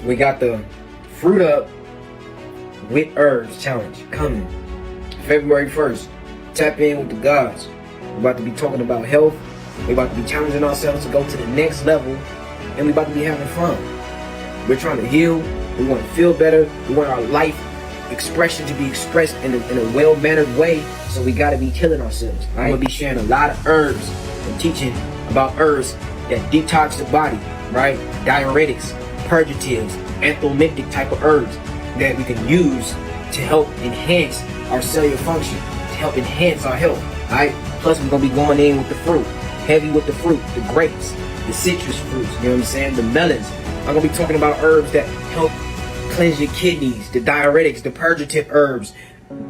We got the Fruit Up with Herbs Challenge coming February 1st. Tap in with the gods. We're about to be talking about health. We're about to be challenging ourselves to go to the next level. And we're about to be having fun. We're trying to heal. We want to feel better. We want our life expression to be expressed in a well-mannered way. So we got to be killing ourselves. I'm going to be sharing a lot of herbs and teaching about herbs that detox the body, right? Diuretics, purgatives, anthelmintic type of herbs that we can use to help enhance our cellular function, to help enhance our health, right? Plus, we're going to be going in with the fruit, heavy with the fruit, the grapes, the citrus fruits, you know what I'm saying? The melons. I'm going to be talking about herbs that help cleanse your kidneys, the diuretics, the purgative herbs,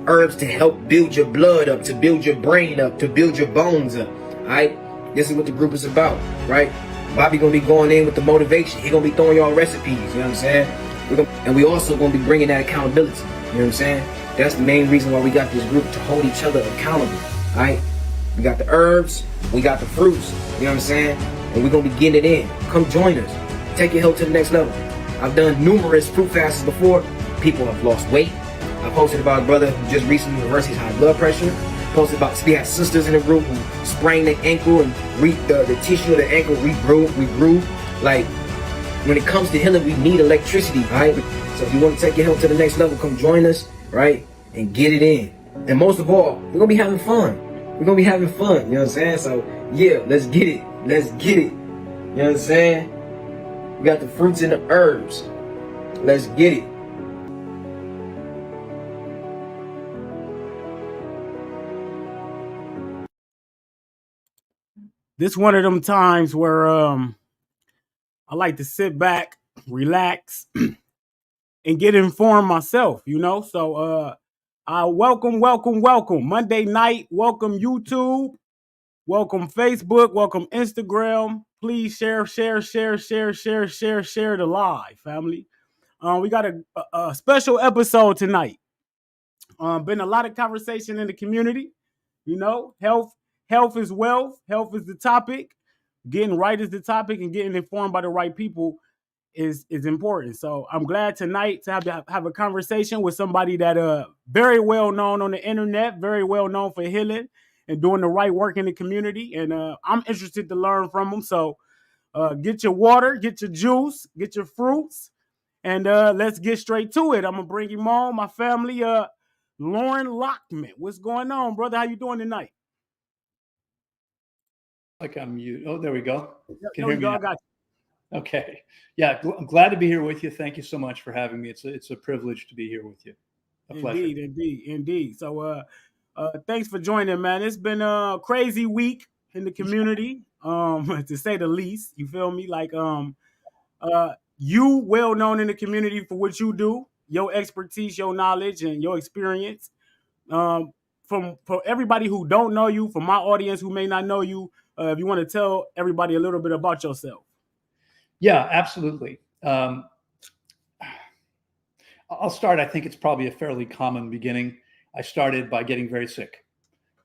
herbs to help build your blood up, to build your brain up, to build your bones up, all right? This is what the group is about, right? Bobby gonna be going in with the motivation. He gonna be throwing y'all recipes, you know what I'm saying? And we also gonna be bringing that accountability, you know what I'm saying? That's the main reason why we got this group, to hold each other accountable, all right? We got the herbs, we got the fruits, you know what I'm saying? And we're gonna be getting it in. Come join us. Take your health to the next level. I've done numerous fruit fasts before. People have lost weight. I posted about a brother who just recently reversed his high blood pressure. Posted about, we had sisters in the group who sprained their ankle and the tissue of the ankle regrew. Like, when it comes to healing, we need electricity, right? So if you want to take your health to the next level, come join us, right? And get it in. And most of all, we're going to be having fun. We're going to be having fun, you know what I'm saying? So, yeah, let's get it. Let's get it. You know what I'm saying? We got the fruits and the herbs. Let's get it. This one of them times where I like to sit back, relax, and get informed myself, you know? So welcome Monday night, welcome YouTube, welcome Facebook, welcome Instagram. Please share the live, family. We got a special episode tonight. Been a lot of conversation in the community, you know, health is wealth. Health is the topic. Getting right is the topic, and getting informed by the right people is important. So I'm glad tonight to have a conversation with somebody that very well known on the internet, very well known for healing and doing the right work in the community. And I'm interested to learn from them. So get your water, get your juice, get your fruits, and let's get straight to it. I'm gonna bring him on, my family. Loren Lockman, what's going on, brother? How you doing tonight? Like I'm mute. Oh, there we go. Can you hear me now? I got you. Okay. Yeah, I'm glad to be here with you. Thank you so much for having me. It's a privilege to be here with you. A pleasure. Indeed. So thanks for joining, man. It's been a crazy week in the community, to say the least. You feel me? Like you well known in the community for what you do, your expertise, your knowledge, and your experience. For everybody who don't know you, for my audience who may not know you, if you want to tell everybody a little bit about yourself. Yeah, absolutely. I'll start. I think it's probably a fairly common beginning. I started by getting very sick,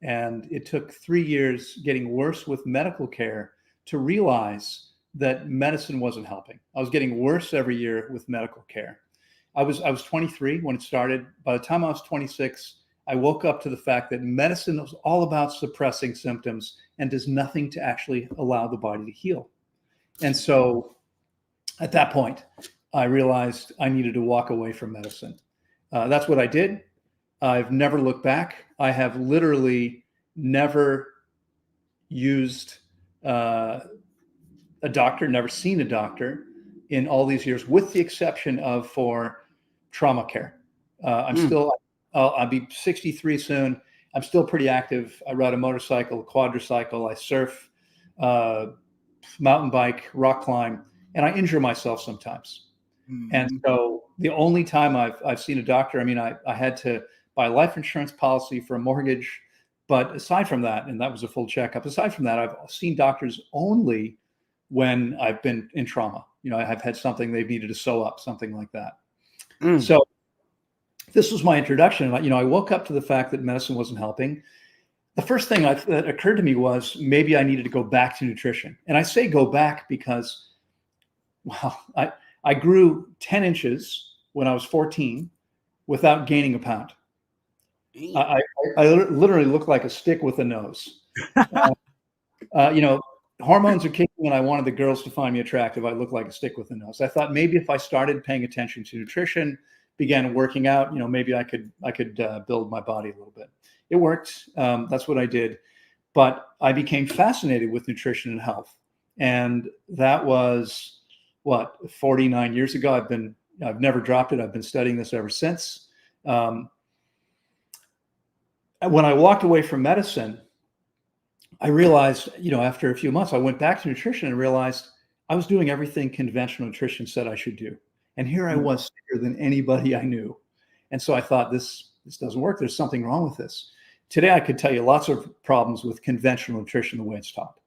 and it took 3 years getting worse with medical care to realize that medicine wasn't helping. I was getting worse every year with medical care. I was 23 when it started. By the time I was 26, I woke up to the fact that medicine was all about suppressing symptoms and does nothing to actually allow the body to heal. And so at that point, I realized I needed to walk away from medicine. That's what I did. I've never looked back. I have literally never used a doctor, never seen a doctor in all these years, with the exception of for trauma care. I'll be 63 soon. I'm still pretty active. I ride a motorcycle, a quadricycle. I surf, mountain bike, rock climb, and I injure myself sometimes. Mm-hmm. And so the only time I've seen a doctor, I mean, I had to buy a life insurance policy for a mortgage. But aside from that, and that was a full checkup, aside from that, I've seen doctors only when I've been in trauma. You know, I have had something they've needed to sew up, something like that. So this was my introduction. You know, I woke up to the fact that medicine wasn't helping. The first thing that occurred to me was maybe I needed to go back to nutrition. And I say go back because, well, I I grew 10 inches when I was 14 without gaining a pound. I literally look like a stick with a nose. Hormones are kicking, and I wanted the girls to find me attractive. I look like a stick with a nose. I thought maybe if I started paying attention to nutrition, began working out, maybe I could build my body a little bit. It worked. That's what I did. But I became fascinated with nutrition and health, and that was 49 years ago. I've never dropped it. I've been studying this ever since. When I walked away from medicine, I realized, after a few months, I went back to nutrition and realized I was doing everything conventional nutrition said I should do. And here I was, sicker than anybody I knew. And so I thought, this doesn't work. There's something wrong with this. Today, I could tell you lots of problems with conventional nutrition, the way it's taught.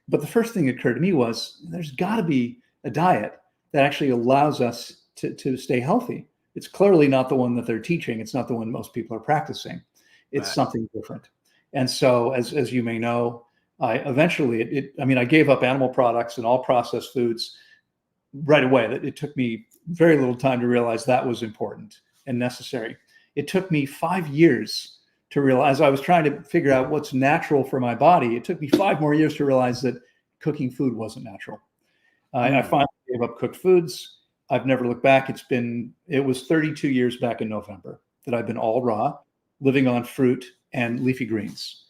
But the first thing that occurred to me was there's got to be a diet that actually allows us to stay healthy. It's clearly not the one that they're teaching. It's not the one most people are practicing. It's something different. And so, as you may know, I eventually, I gave up animal products and all processed foods right away. It took me very little time to realize that was important and necessary. It took me 5 years to realize, I was trying to figure out what's natural for my body. It took me 5 more years to realize that cooking food wasn't natural. I finally gave up cooked foods. I've never looked back. It was 32 years back in November that I've been all raw, living on fruit and leafy greens.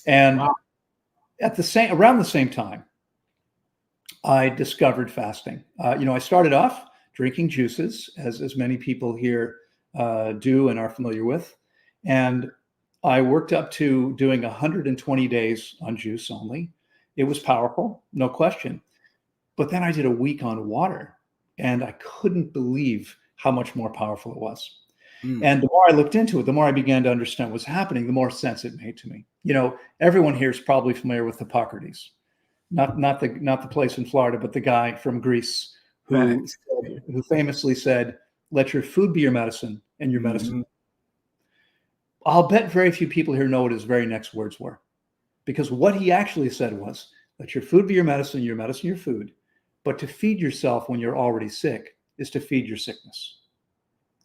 And around the same time, I discovered fasting. I started off drinking juices, as many people here do and are familiar with. And I worked up to doing 120 days on juice only. It was powerful, no question. But then I did a week on water, and I couldn't believe how much more powerful it was. And the more I looked into it, the more I began to understand what's happening, the more sense it made to me. Everyone here is probably familiar with Hippocrates, not the place in Florida, but the guy from Greece who famously said, "Let your food be your medicine, and your medicine." I'll bet very few people here know what his very next words were, because what he actually said was, "Let your food be your medicine your food, but to feed yourself when you're already sick is to feed your sickness."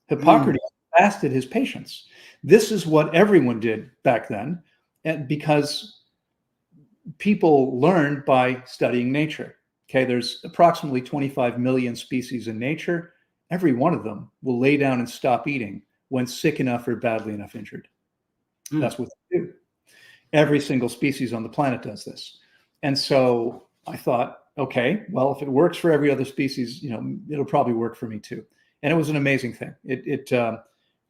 Hippocrates fasted his patients. This is what everyone did back then, and because people learned by studying nature. Okay, there's approximately 25 million species in nature. Every one of them will lay down and stop eating when sick enough or badly enough injured. That's what they do. Every single species on the planet does this. And so I thought, okay, well, if it works for every other species, it'll probably work for me too. And it was an amazing thing. It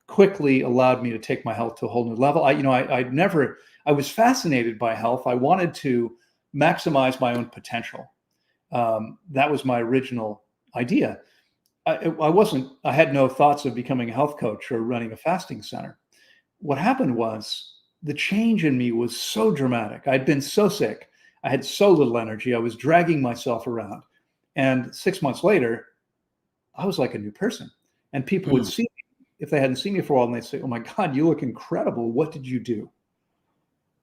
quickly allowed me to take my health to a whole new level. I was fascinated by health. I wanted to maximize my own potential. That was my original idea. I had no thoughts of becoming a health coach or running a fasting center. What happened was the change in me was so dramatic. I'd been so sick. I had so little energy. I was dragging myself around. And 6 months later, I was like a new person. And people would see me, if they hadn't seen me for a while, and they'd say, "Oh my God, you look incredible. What did you do?"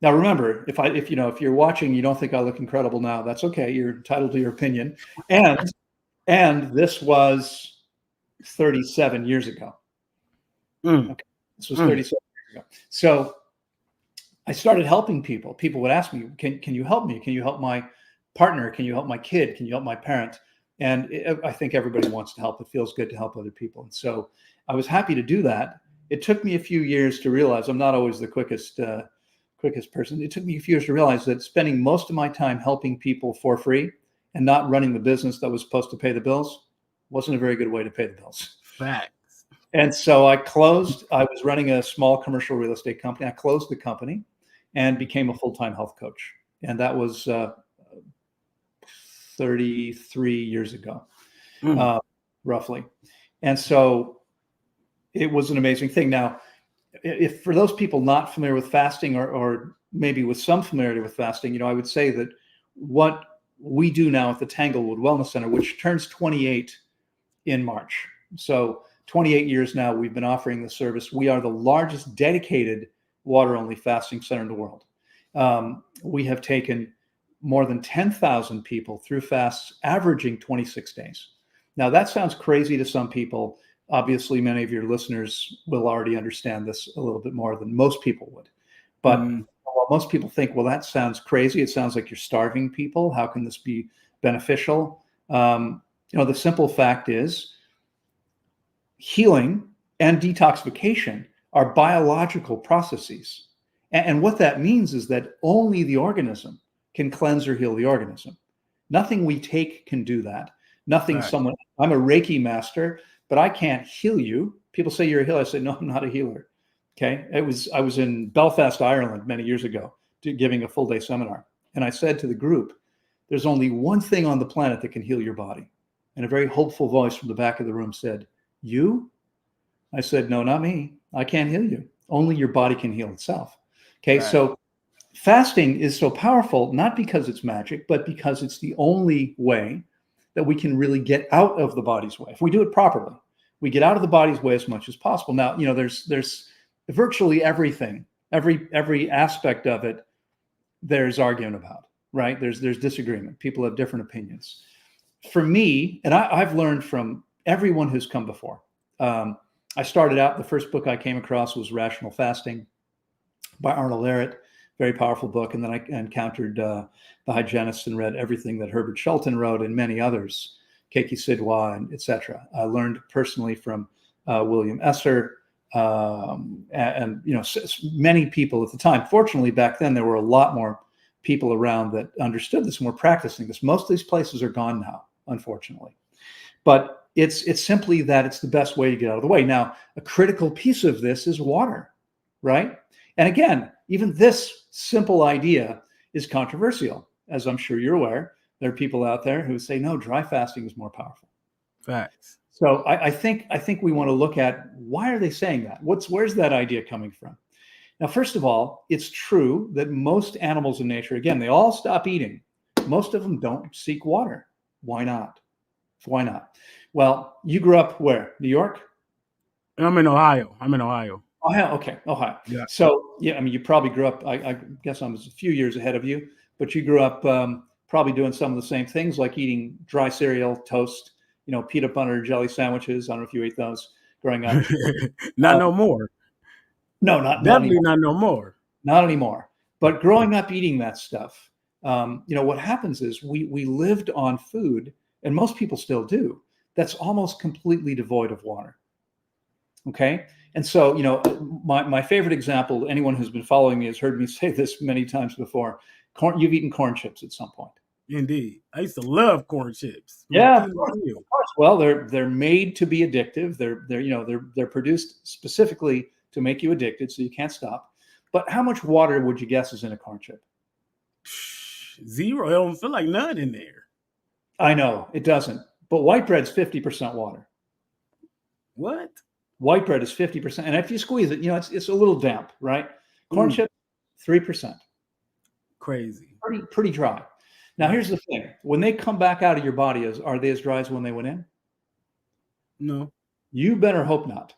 Now, remember, if you're watching, you don't think I look incredible now, that's okay. You're entitled to your opinion. And this was 37 years ago. Okay. This was 37 years ago. So I started helping people. People would ask me, can you help me? Can you help my partner? Can you help my kid? Can you help my parent? And I think everybody wants to help. It feels good to help other people. And so I was happy to do that. It took me a few years to realize I'm not always the quickest person. It took me a few years to realize that spending most of my time helping people for free and not running the business that was supposed to pay the bills wasn't a very good way to pay the bills. Facts. And so I was running a small commercial real estate company. I closed the company and became a full-time health coach. And that was 33 years ago, roughly. And so it was an amazing thing. Now, if for those people not familiar with fasting or maybe with some familiarity with fasting, I would say that what we do now at the Tanglewood Wellness Center, which turns 28 in March. So 28 years now, we've been offering the service. We are the largest dedicated water-only fasting center in the world. We have taken more than 10,000 people through fasts averaging 26 days. Now, that sounds crazy to some people. Obviously, many of your listeners will already understand this a little bit more than most people would. But while most people think, well, that sounds crazy. It sounds like you're starving people. How can this be beneficial? The simple fact is healing and detoxification are biological processes. And what that means is that only the organism can cleanse or heal the organism. Nothing we take can do that. Nothing Right. I'm a Reiki master, but I can't heal you. People say you're a healer. I say, no, I'm not a healer. Okay. I was in Belfast, Ireland many years ago giving a full day seminar. And I said to the group, there's only one thing on the planet that can heal your body. And a very hopeful voice from the back of the room said, you? I said, no, not me. I can't heal you. Only your body can heal itself. Okay. Right. So fasting is so powerful, not because it's magic, but because it's the only way that we can really get out of the body's way. If we do it properly, we get out of the body's way as much as possible. Now, there's virtually everything, every aspect of it, there's argument about, right? There's disagreement. People have different opinions. For me, and I've learned from everyone who's come before. I started out, the first book I came across was Rational Fasting by Arnold Ehret, very powerful book. And then I encountered the hygienists and read everything that Herbert Shelton wrote and many others, Keiki Sidwa, and etc. I learned personally from William Esser, and many people at the time. Fortunately, back then there were a lot more people around that understood this and were practicing this. Most of these places are gone now, unfortunately. But it's simply that it's the best way to get out of the way. Now, a critical piece of this is water, right? And again, even this simple idea is controversial, as I'm sure you're aware. There are people out there who say, no, dry fasting is more powerful. Facts. So I think we want to look at, why are they saying that? Where's that idea coming from? Now, first of all, it's true that most animals in nature, again, they all stop eating. Most of them don't seek water. Why not? Why not? Well, you grew up where? New York? I'm in Ohio. Ohio, okay, Ohio. Yeah. So, yeah, I mean, you probably grew up, I guess I was a few years ahead of you, but you grew up probably doing some of the same things, like eating dry cereal, toast, peanut butter and jelly sandwiches. I don't know if you ate those growing up. Not no more. No, not Definitely anymore. not no more. Not anymore. But growing up eating that stuff, what happens is we lived on food, and most people still do, that's almost completely devoid of water. Okay. And so, my favorite example, anyone who's been following me has heard me say this many times before. You've eaten corn chips at some point. Indeed. I used to love corn chips. Yeah, of course. Well, they're made to be addictive. They're produced specifically to make you addicted, so you can't stop. But how much water would you guess is in a corn chip? Zero. I don't feel like none in there. I know, it doesn't. But white bread's 50% water. What? White bread is 50%. And if you squeeze it, it's a little damp, right? Corn chip, 3%. Crazy. Pretty dry. Now, here's the thing. When they come back out of your body, are they as dry as when they went in? No. You better hope not.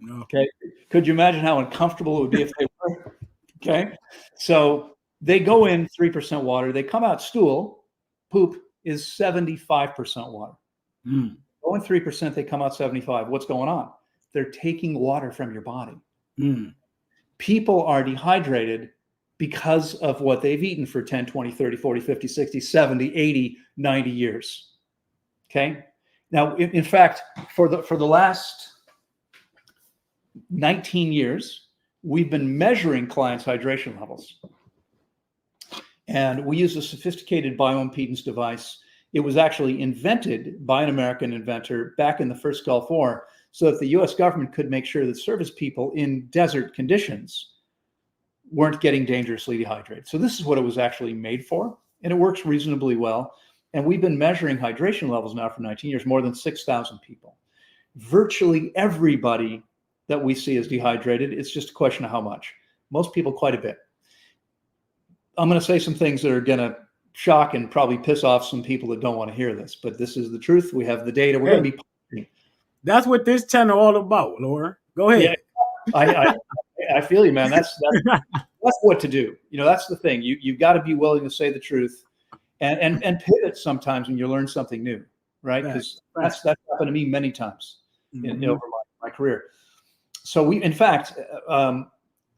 No. Okay. Could you imagine how uncomfortable it would be if they were? Okay. So they go in 3% water. They come out stool. Poop is 75% water. Go in 3%, they come out 75. What's going on? They're taking water from your body. People are dehydrated because of what they've eaten for 10, 20, 30, 40, 50, 60, 70, 80, 90 years. Okay. Now, in fact, for the last 19 years, we've been measuring clients' hydration levels. And we use a sophisticated bioimpedance device. It was actually invented by an American inventor back in the first Gulf War, so that the US government could make sure that service people in desert conditions weren't getting dangerously dehydrated. So this is what it was actually made for, and it works reasonably well. And we've been measuring hydration levels now for 19 years, more than 6,000 people. Virtually everybody that we see is dehydrated. It's just a question of how much. Most people, quite a bit. I'm going to say some things that are going to shock and probably piss off some people that don't want to hear this, but this is the truth. We have the data. We're going to be. That's what this channel all about, Loren. Go ahead. Yeah, I feel you, man. That's what to do. That's the thing. You've got to be willing to say the truth and pivot sometimes when you learn something new. right? Because that's happened to me many times over my career. So we, in fact,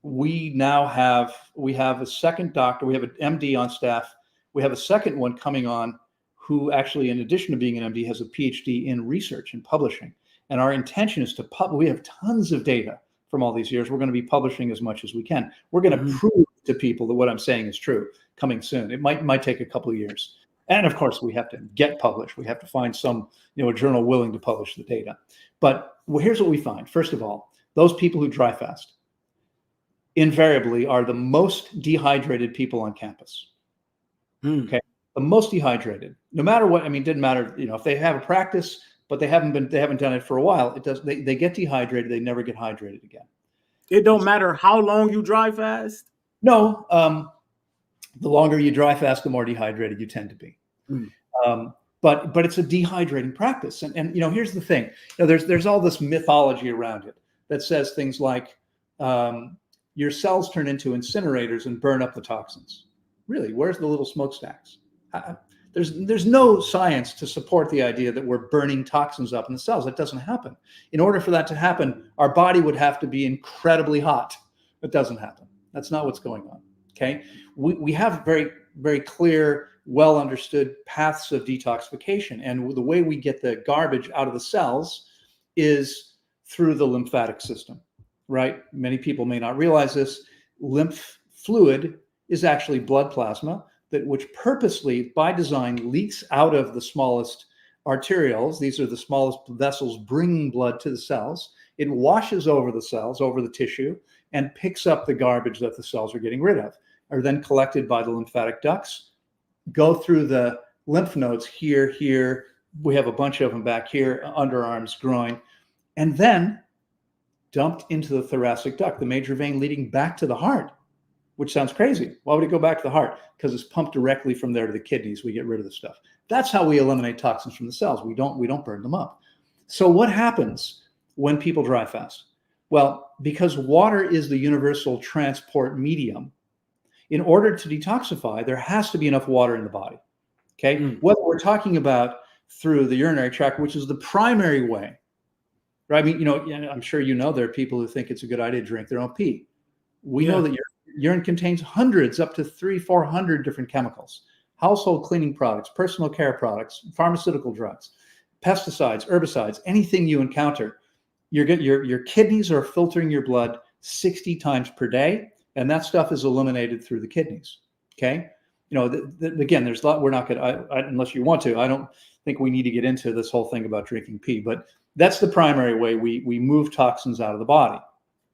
we have a second doctor. We have an MD on staff. We have a second one coming on who actually, in addition to being an MD, has a PhD in research and publishing. And our intention is to we have tons of data from all these years. We're going to be publishing as much as we can. We're going to prove to people that what I'm saying is true coming soon. It might take a couple of years. And of course, we have to get published. We have to find some, a journal willing to publish the data. But here's what we find. First of all, those people who dry fast invariably are the most dehydrated people on campus. Okay. The most dehydrated, no matter what. I mean, it didn't matter, if they have a practice, but they haven't done it for a while. They get dehydrated. They never get hydrated again. It don't matter how long you dry fast. No. The longer you dry fast, the more dehydrated you tend to be. But it's a dehydrating practice. And here's the thing. There's all this mythology around it that says things like your cells turn into incinerators and burn up the toxins. Really, where's the little smokestacks? There's no science to support the idea that we're burning toxins up in the cells. That doesn't happen. In order for that to happen, our body would have to be incredibly hot. It doesn't happen. That's not what's going on. Okay, we have very, very clear, well understood paths of detoxification, and the way we get the garbage out of the cells is through the lymphatic system. Right? Many people may not realize this. Lymph fluid is actually blood plasma which purposely, by design, leaks out of the smallest arterioles. These are the smallest vessels bringing blood to the cells. It washes over the cells, over the tissue, and picks up the garbage that the cells are getting rid of, are then collected by the lymphatic ducts, go through the lymph nodes here. We have a bunch of them back here, underarms, groin, and then dumped into the thoracic duct, the major vein leading back to the heart, which sounds crazy. Why would it go back to the heart? Because it's pumped directly from there to the kidneys. We get rid of the stuff. That's how we eliminate toxins from the cells. We don't burn them up. So what happens when people dry fast? Well, because water is the universal transport medium, in order to detoxify, there has to be enough water in the body. Okay? Whether we're talking about through the urinary tract, which is the primary way, right? I mean, I'm sure there are people who think it's a good idea to drink their own pee. We know that urine contains hundreds, up to 300-400 different chemicals, household cleaning products, personal care products, pharmaceutical drugs, pesticides, herbicides, anything you encounter. Your kidneys are filtering your blood 60 times per day, and that stuff is eliminated through the kidneys. Okay. Again, there's a lot we're not going to, unless you want to, I don't think we need to get into this whole thing about drinking pee, but that's the primary way we move toxins out of the body.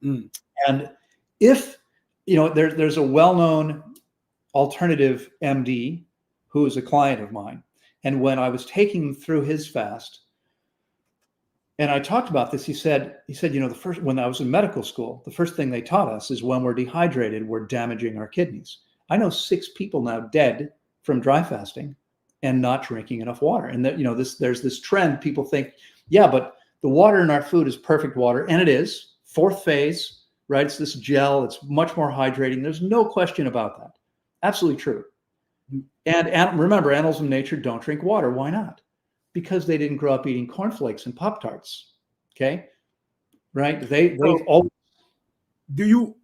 And if, there's a well-known alternative MD who is a client of mine. And when I was taking him through his fast, and I talked about this, he said, when I was in medical school, the first thing they taught us is when we're dehydrated, we're damaging our kidneys. I know 6 people now dead from dry fasting and not drinking enough water. And there's this trend. People think, yeah, but the water in our food is perfect water. And it is. 4th phase, right? It's this gel. It's much more hydrating. There's no question about that. Absolutely true. And remember, animals in nature don't drink water. Why not? Because they didn't grow up eating cornflakes and Pop-Tarts. Okay. Right. They've always. Do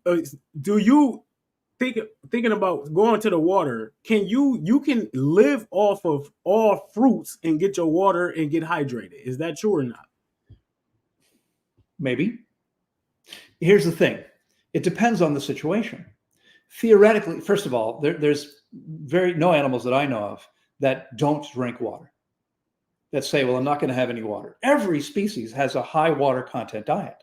you thinking about going to the water? You can live off of all fruits and get your water and get hydrated? Is that true or not? Maybe. Here's the thing. It depends on the situation. Theoretically, first of all, there's no animals that I know of that don't drink water, that say, well, I'm not going to have any water. Every species has a high water content diet.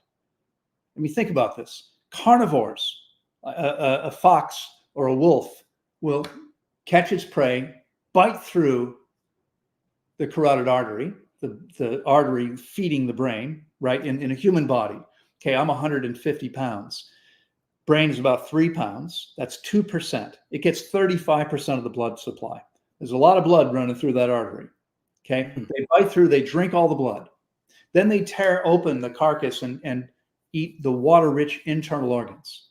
I mean, think about this. Carnivores, a fox or a wolf will catch its prey, bite through the carotid artery, the artery feeding the brain, right, in a human body. Okay, I'm 150 pounds. Brain is about 3 pounds. That's 2%. It gets 35% of the blood supply. There's a lot of blood running through that artery. Okay, they bite through, they drink all the blood. Then they tear open the carcass and eat the water-rich internal organs.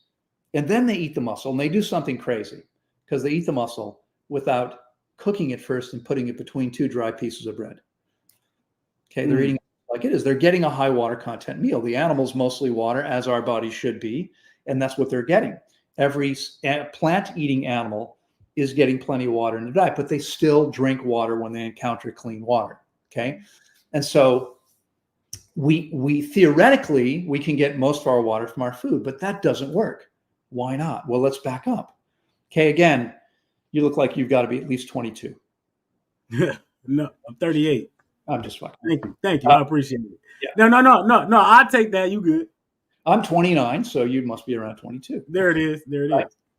And then they eat the muscle, and they do something crazy because they eat the muscle without cooking it first and putting it between 2 dry pieces of bread. Okay, they're eating like it is. They're getting a high water content meal. The animal's mostly water, as our bodies should be, and that's what they're getting. Every plant-eating animal is getting plenty of water in their diet, but they still drink water when they encounter clean water. Okay, and so we theoretically we can get most of our water from our food, but that doesn't work. Why not? Well, let's back up. Okay, again, you look like you've got to be at least 22. No, I'm 38. I'm just fucking. Thank you. I appreciate it. Yeah. No. I'll take that. You good? I'm 29, so you must be around 22. There it is.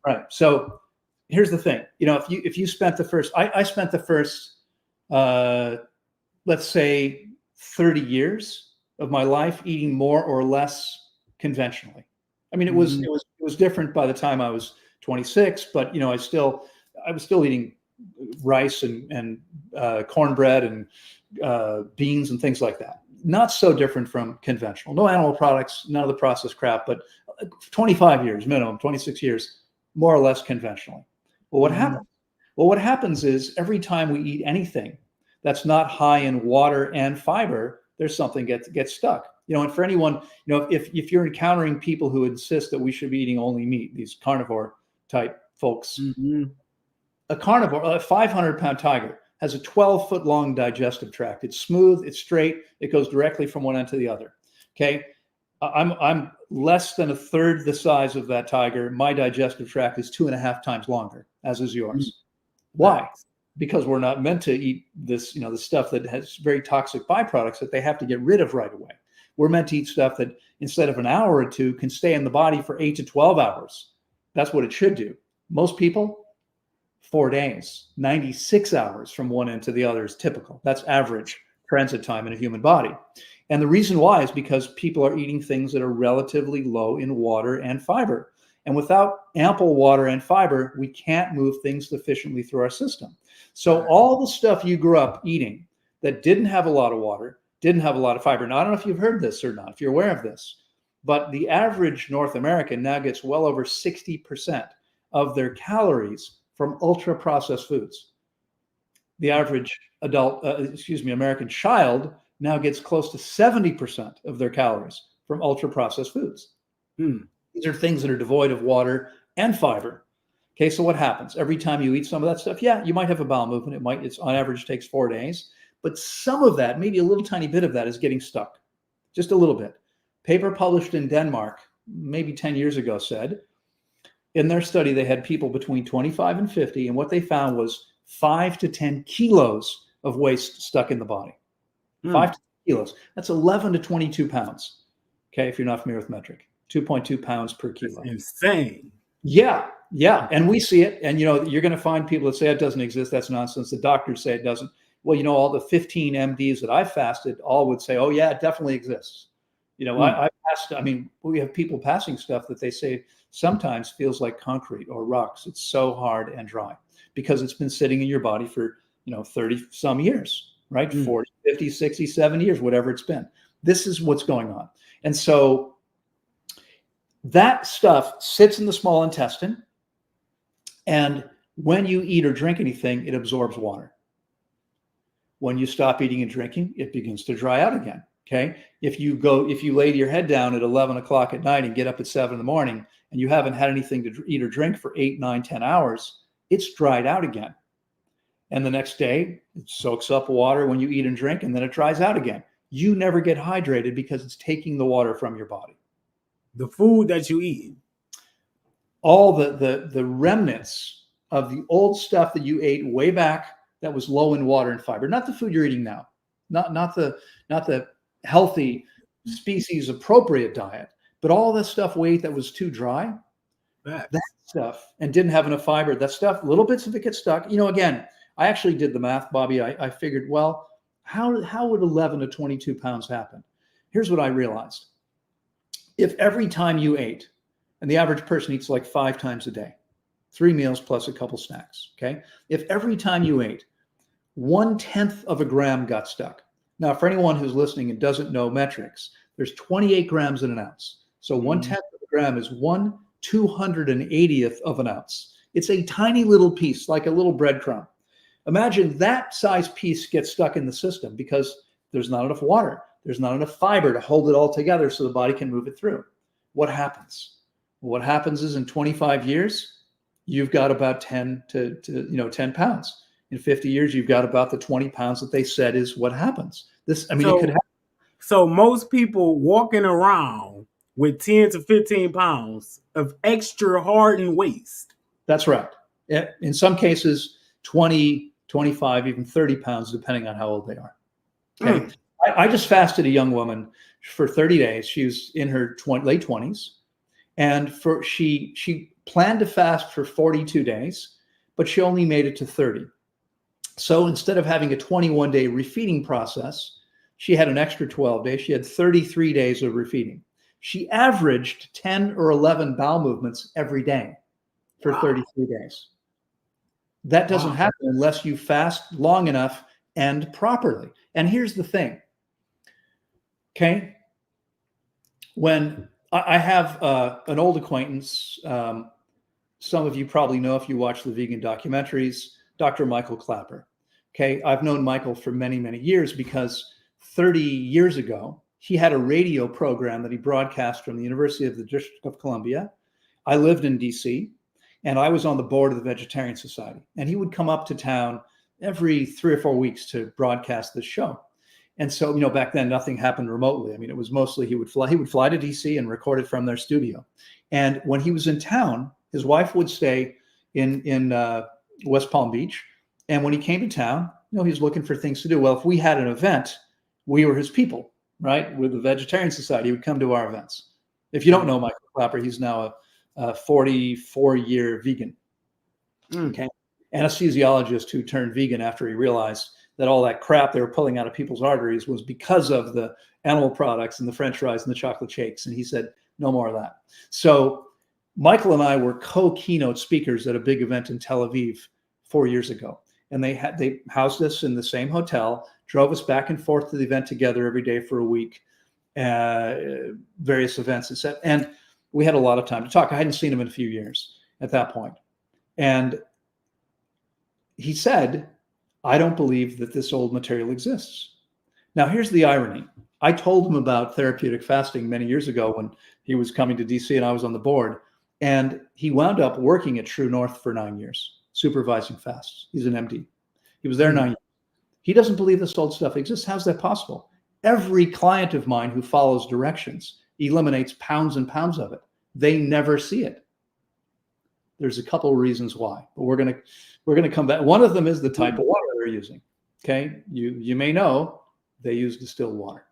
Right. So here's the thing. If you spent the first, I spent the first, let's say 30 years of my life eating more or less conventionally. I mean, it was different by the time I was 26, but I was still eating rice and cornbread and beans and things like that. Not so different from conventional. No animal products, none of the processed crap, but 25 years minimum, 26 years, more or less conventionally. Well, what happens? Well, what happens is every time we eat anything that's not high in water and fiber, there's something gets stuck. And for anyone, if you're encountering people who insist that we should be eating only meat, these carnivore type folks, a carnivore, a 500-pound tiger has a 12-foot long digestive tract. It's smooth, it's straight, it goes directly from one end to the other. Okay, I'm less than a third the size of that tiger. My digestive tract is 2.5 times longer, as is yours. Why? Because we're not meant to eat this, the stuff that has very toxic byproducts that they have to get rid of right away. We're meant to eat stuff that instead of an hour or two can stay in the body for 8 to 12 hours. That's what it should do. Most people, 4 days, 96 hours from one end to the other is typical. That's average transit time in a human body. And the reason why is because people are eating things that are relatively low in water and fiber. And without ample water and fiber, we can't move things efficiently through our system. So all the stuff you grew up eating that didn't have a lot of water, didn't have a lot of fiber. Now, I don't know if you've heard this or not, if you're aware of this, but the average North American now gets well over 60% of their calories from ultra processed foods. The average American child now gets close to 70% of their calories from ultra processed foods. These are things that are devoid of water and fiber. Okay, so what happens? Every time you eat some of that stuff, you might have a bowel movement. It's on average takes 4 days, but some of that, maybe a little tiny bit of that, is getting stuck. Just a little bit. Paper published in Denmark, maybe 10 years ago, said in their study they had people between 25 and 50, and what they found was 5 to 10 kilos of waste stuck in the body. 5 to 10 kilos. That's 11 to 22 pounds. Okay, if you're not familiar with metric. 2.2 pounds per kilo. That's insane. Yeah. And we see it. And, you're going to find people that say it doesn't exist. That's nonsense. The doctors say it doesn't. Well, all the 15 MDs that I fasted all would say, oh, yeah, it definitely exists. I passed, we have people passing stuff that they say sometimes feels like concrete or rocks. It's so hard and dry because it's been sitting in your body for, 30 some years, right? 40, 50, 60, 70 years, whatever it's been. This is what's going on. And so that stuff sits in the small intestine. And when you eat or drink anything, it absorbs water. When you stop eating and drinking, it begins to dry out again. Okay. If you lay your head down at 11 o'clock at night and get up at 7 in the morning and you haven't had anything to eat or drink for 8, 9, 10 hours, it's dried out again. And the next day it soaks up water when you eat and drink, and then it dries out again. You never get hydrated because it's taking the water from your body. The food that you eat. All the remnants of the old stuff that you ate way back that was low in water and fiber, not the food you're eating now, not the healthy species appropriate diet, but all the stuff we ate that was too dry, that stuff, and didn't have enough fiber, that stuff, little bits of it get stuck. Again, I actually did the math, Bobby. I figured, well, how would 11 to 22 pounds happen? Here's what I realized. If every time you ate, and the average person eats like 5 times a day, 3 meals plus a couple snacks, okay? If every time you ate, 1/10 of a gram got stuck. Now, for anyone who's listening and doesn't know metrics, there's 28 grams in an ounce. So 1/10 of a gram is 1/280th of an ounce. It's a tiny little piece, like a little breadcrumb. Imagine that size piece gets stuck in the system because There's not enough water. There's not enough fiber to hold it all together so the body can move it through. What happens? What happens is in 25 years, you've got about 10 to 10 pounds. In 50 years, you've got about the 20 pounds that they said is what happens. It could happen. So most people walking around with 10 to 15 pounds of extra hardened waste. That's right. In some cases, 20, 25, even 30 pounds, depending on how old they are. Okay. I just fasted a young woman for 30 days. She was in her late 20s. And she planned to fast for 42 days, but she only made it to 30. So instead of having a 21-day refeeding process, she had an extra 12 days. She had 33 days of refeeding. She averaged 10 or 11 bowel movements every day for 33 days. That doesn't happen unless you fast long enough and properly. And here's the thing. Okay. When I have an old acquaintance, some of you probably know if you watch the vegan documentaries, Dr. Michael Clapper. Okay. I've known Michael for many, many years because 30 years ago, he had a radio program that he broadcast from the University of the District of Columbia. I lived in DC and I was on the board of the Vegetarian Society. And he would come up to town every 3 or 4 weeks to broadcast this show. And so, back then nothing happened remotely. I mean, it was mostly he would fly to DC and record it from their studio. And when he was in town, his wife would stay in West Palm Beach. And when he came to town, he was looking for things to do. Well, if we had an event, we were his people, right? With the Vegetarian Society, he would come to our events. If you don't know Michael Clapper, he's now a 44-year vegan. Okay. Anesthesiologist who turned vegan after he realized that all that crap they were pulling out of people's arteries was because of the animal products and the French fries and the chocolate shakes. And he said, no more of that. So Michael and I were co-keynote speakers at a big event in Tel Aviv 4 years ago. And they housed us in the same hotel, drove us back and forth to the event together every day for a week, various events, etc. And we had a lot of time to talk. I hadn't seen him in a few years at that point. And he said, I don't believe that this old material exists. Now, here's the irony. I told him about therapeutic fasting many years ago when he was coming to DC and I was on the board. And he wound up working at True North for 9 years, supervising fasts. He's an MD. He was there 9 years. He doesn't believe this old stuff exists. How's that possible? Every client of mine who follows directions eliminates pounds and pounds of it. They never see it. There's a couple of reasons why, but we're gonna come back. One of them is the type of water they're using. Okay, you may know they use distilled water.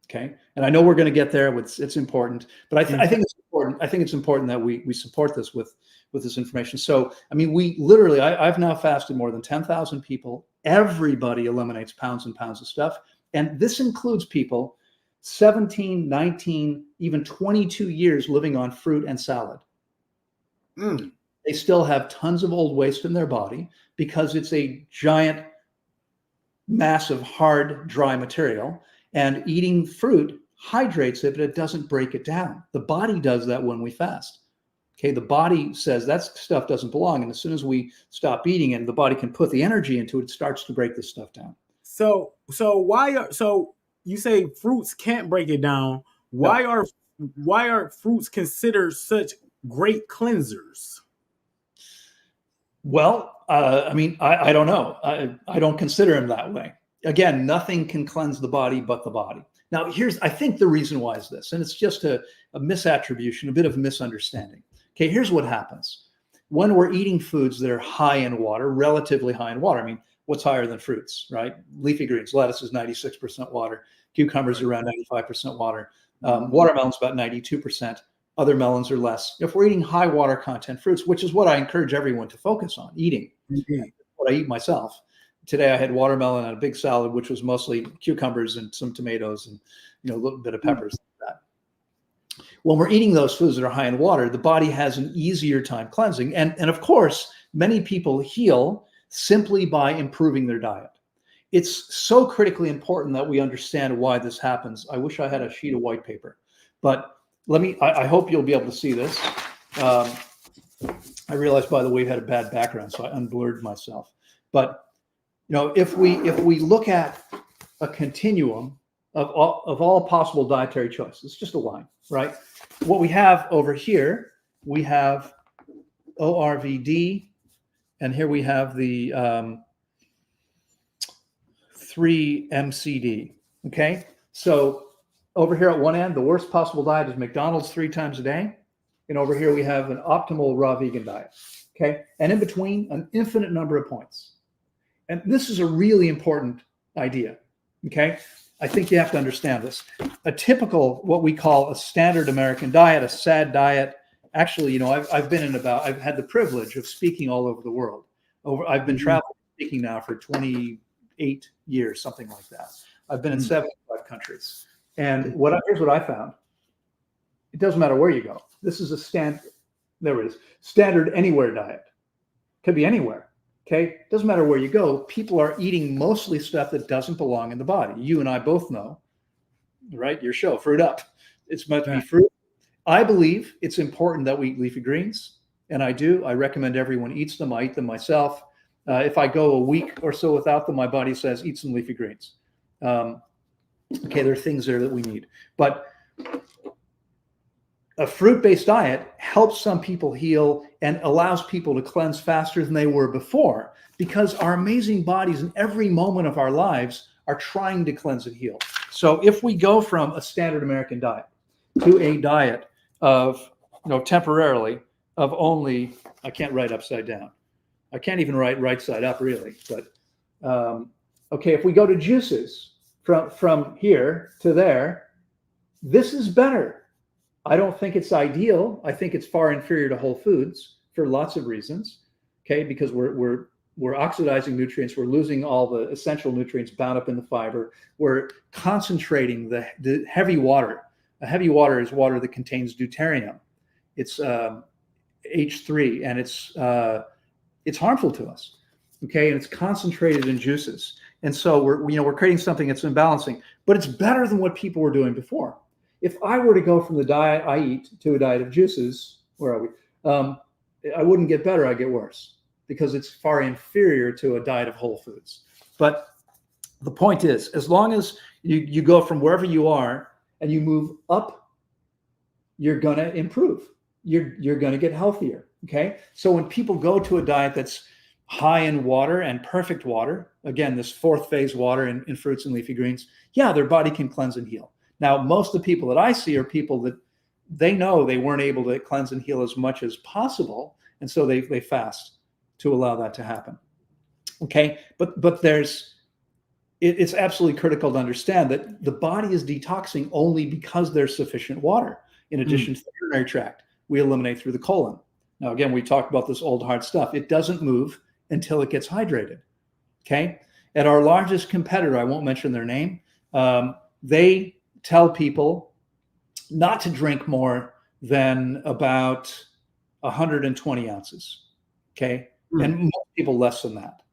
Okay, and I know we're going to get there. It's important, but I think it's important. I think it's important that we support this with this information. So I mean, we literally, I've now fasted more than 10,000 people. Everybody eliminates pounds and pounds of stuff, and this includes people 17, 19, even 22 years living on fruit and salad. They still have tons of old waste in their body because it's a giant, massive, hard, dry material. And eating fruit hydrates it, but it doesn't break it down. The body does that when we fast. Okay, the body says that stuff doesn't belong. And as soon as we stop eating it, the body can put the energy into it, it starts to break this stuff down. So you say fruits can't break it down. Why are fruits considered such great cleansers? Well, I mean, I don't know. I don't consider them that way. Again, nothing can cleanse the body but the body. Now, I think the reason why is this, and it's just a misattribution, a bit of a misunderstanding. Okay, here's what happens. When we're eating foods that are high in water, relatively high in water, I mean, what's higher than fruits, right? Leafy greens, lettuce is 96% water. Cucumbers are around 95% water. Watermelon's about 92%. Other melons are less. If we're eating high water content fruits, which is what I encourage everyone to focus on, eating, what I eat myself. Today I had watermelon and a big salad, which was mostly cucumbers and some tomatoes and a little bit of peppers like that. When we're eating those foods that are high in water, the body has an easier time cleansing. And of course, many people heal simply by improving their diet. It's so critically important that we understand why this happens. I wish I had a sheet of white paper, but I hope you'll be able to see this. I realized, by the way, we had a bad background, so I unblurred myself. But if we look at a continuum of all possible dietary choices. It's just a line, right? What we have over here, we have ORVD, and here we have the 3-MCD, okay? So over here at one end, the worst possible diet is McDonald's 3 times a day. And over here, we have an optimal raw vegan diet, okay? And in between, an infinite number of points. And this is a really important idea, okay? I think you have to understand this. A typical, what we call a standard American diet, a SAD diet. Actually, you know, I've had the privilege of speaking all over the world. I've been traveling speaking now for 28 years, something like that. I've been in 75 countries. And here's what I found. It doesn't matter where you go. This is a standard anywhere diet. Could be anywhere. Okay, doesn't matter where you go. People are eating mostly stuff that doesn't belong in the body. You and I both know, right? Your show, Fruit Up. It's meant to be fruit. I believe it's important that we eat leafy greens, and I do. I recommend everyone eats them. I eat them myself. If I go a week or so without them, my body says, eat some leafy greens. Okay, there are things there that we need. But a fruit-based diet helps some people heal and allows people to cleanse faster than they were before, because our amazing bodies in every moment of our lives are trying to cleanse and heal. So if we go from a standard American diet to a diet of, temporarily, of only, I can't write upside down. I can't even write right side up, really. But, okay, if we go to juices from here to there, this is better. I don't think it's ideal. I think it's far inferior to whole foods for lots of reasons. Okay, because we're oxidizing nutrients. We're losing all the essential nutrients bound up in the fiber. We're concentrating the heavy water. A heavy water is water that contains deuterium. It's H3, and it's harmful to us. Okay, and it's concentrated in juices. And so we're creating something that's imbalancing, but it's better than what people were doing before. If I were to go from the diet I eat to a diet of juices, where are we? I wouldn't get better, I'd get worse, because it's far inferior to a diet of whole foods. But the point is, as long as you go from wherever you are and you move up, you're going to improve. You're going to get healthier, okay? So when people go to a diet that's high in water and perfect water, again, this 4th phase water in fruits and leafy greens, yeah, their body can cleanse and heal. Now, most of the people that I see are people that they know they weren't able to cleanse and heal as much as possible, and so they fast to allow that to happen. Okay, but it's absolutely critical to understand that the body is detoxing only because there's sufficient water. In addition to the urinary tract, we eliminate through the colon. Now, again, we talked about this old hard stuff. It doesn't move until it gets hydrated. Okay, at our largest competitor, I won't mention their name, they tell people not to drink more than about 120 ounces. Okay. And most people less than that.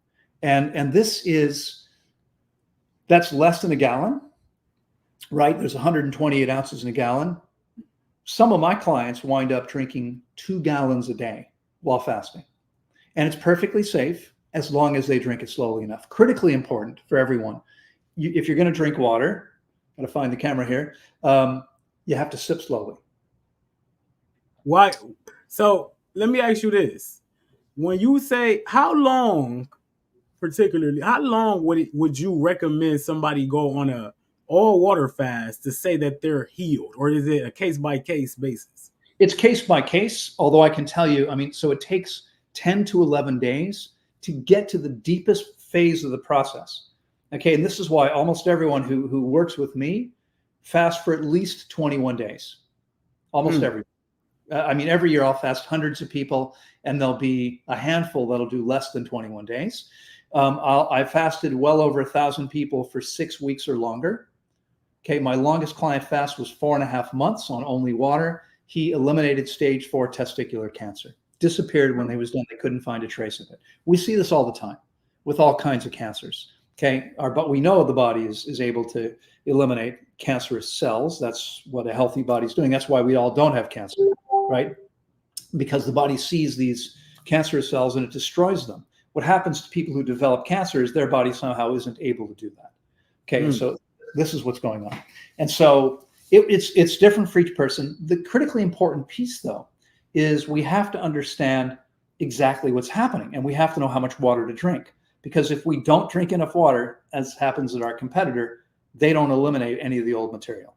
And that's less than a gallon, right? There's 128 ounces in a gallon. Some of my clients wind up drinking 2 gallons a day while fasting. And it's perfectly safe as long as they drink it slowly enough. Critically important for everyone. If you're going to drink water, got to find the camera here, you have to sip slowly. Why? So let me ask you this. When you say, how long would you recommend somebody go on a all water fast to say that they're healed? Or is it a case by case basis? It's case by case, although I can tell you, so it takes 10 to 11 days to get to the deepest phase of the process. Okay, and this is why almost everyone who works with me fasts for at least 21 days. Almost everyone. Every year I'll fast hundreds of people, and there'll be a handful that'll do less than 21 days. I've fasted well over 1,000 people for 6 weeks or longer. Okay, my longest client fast was 4.5 months on only water. He eliminated stage 4 testicular cancer. Disappeared when he was done. They couldn't find a trace of it. We see this all the time with all kinds of cancers. Okay, but we know the body is able to eliminate cancerous cells. That's what a healthy body's doing. That's why we all don't have cancer, right? Because the body sees these cancerous cells and it destroys them. What happens to people who develop cancer is their body somehow isn't able to do that. Okay, so this is what's going on. And so it's different for each person. The critically important piece, though, is we have to understand exactly what's happening, and we have to know how much water to drink. Because if we don't drink enough water, as happens at our competitor, they don't eliminate any of the old material.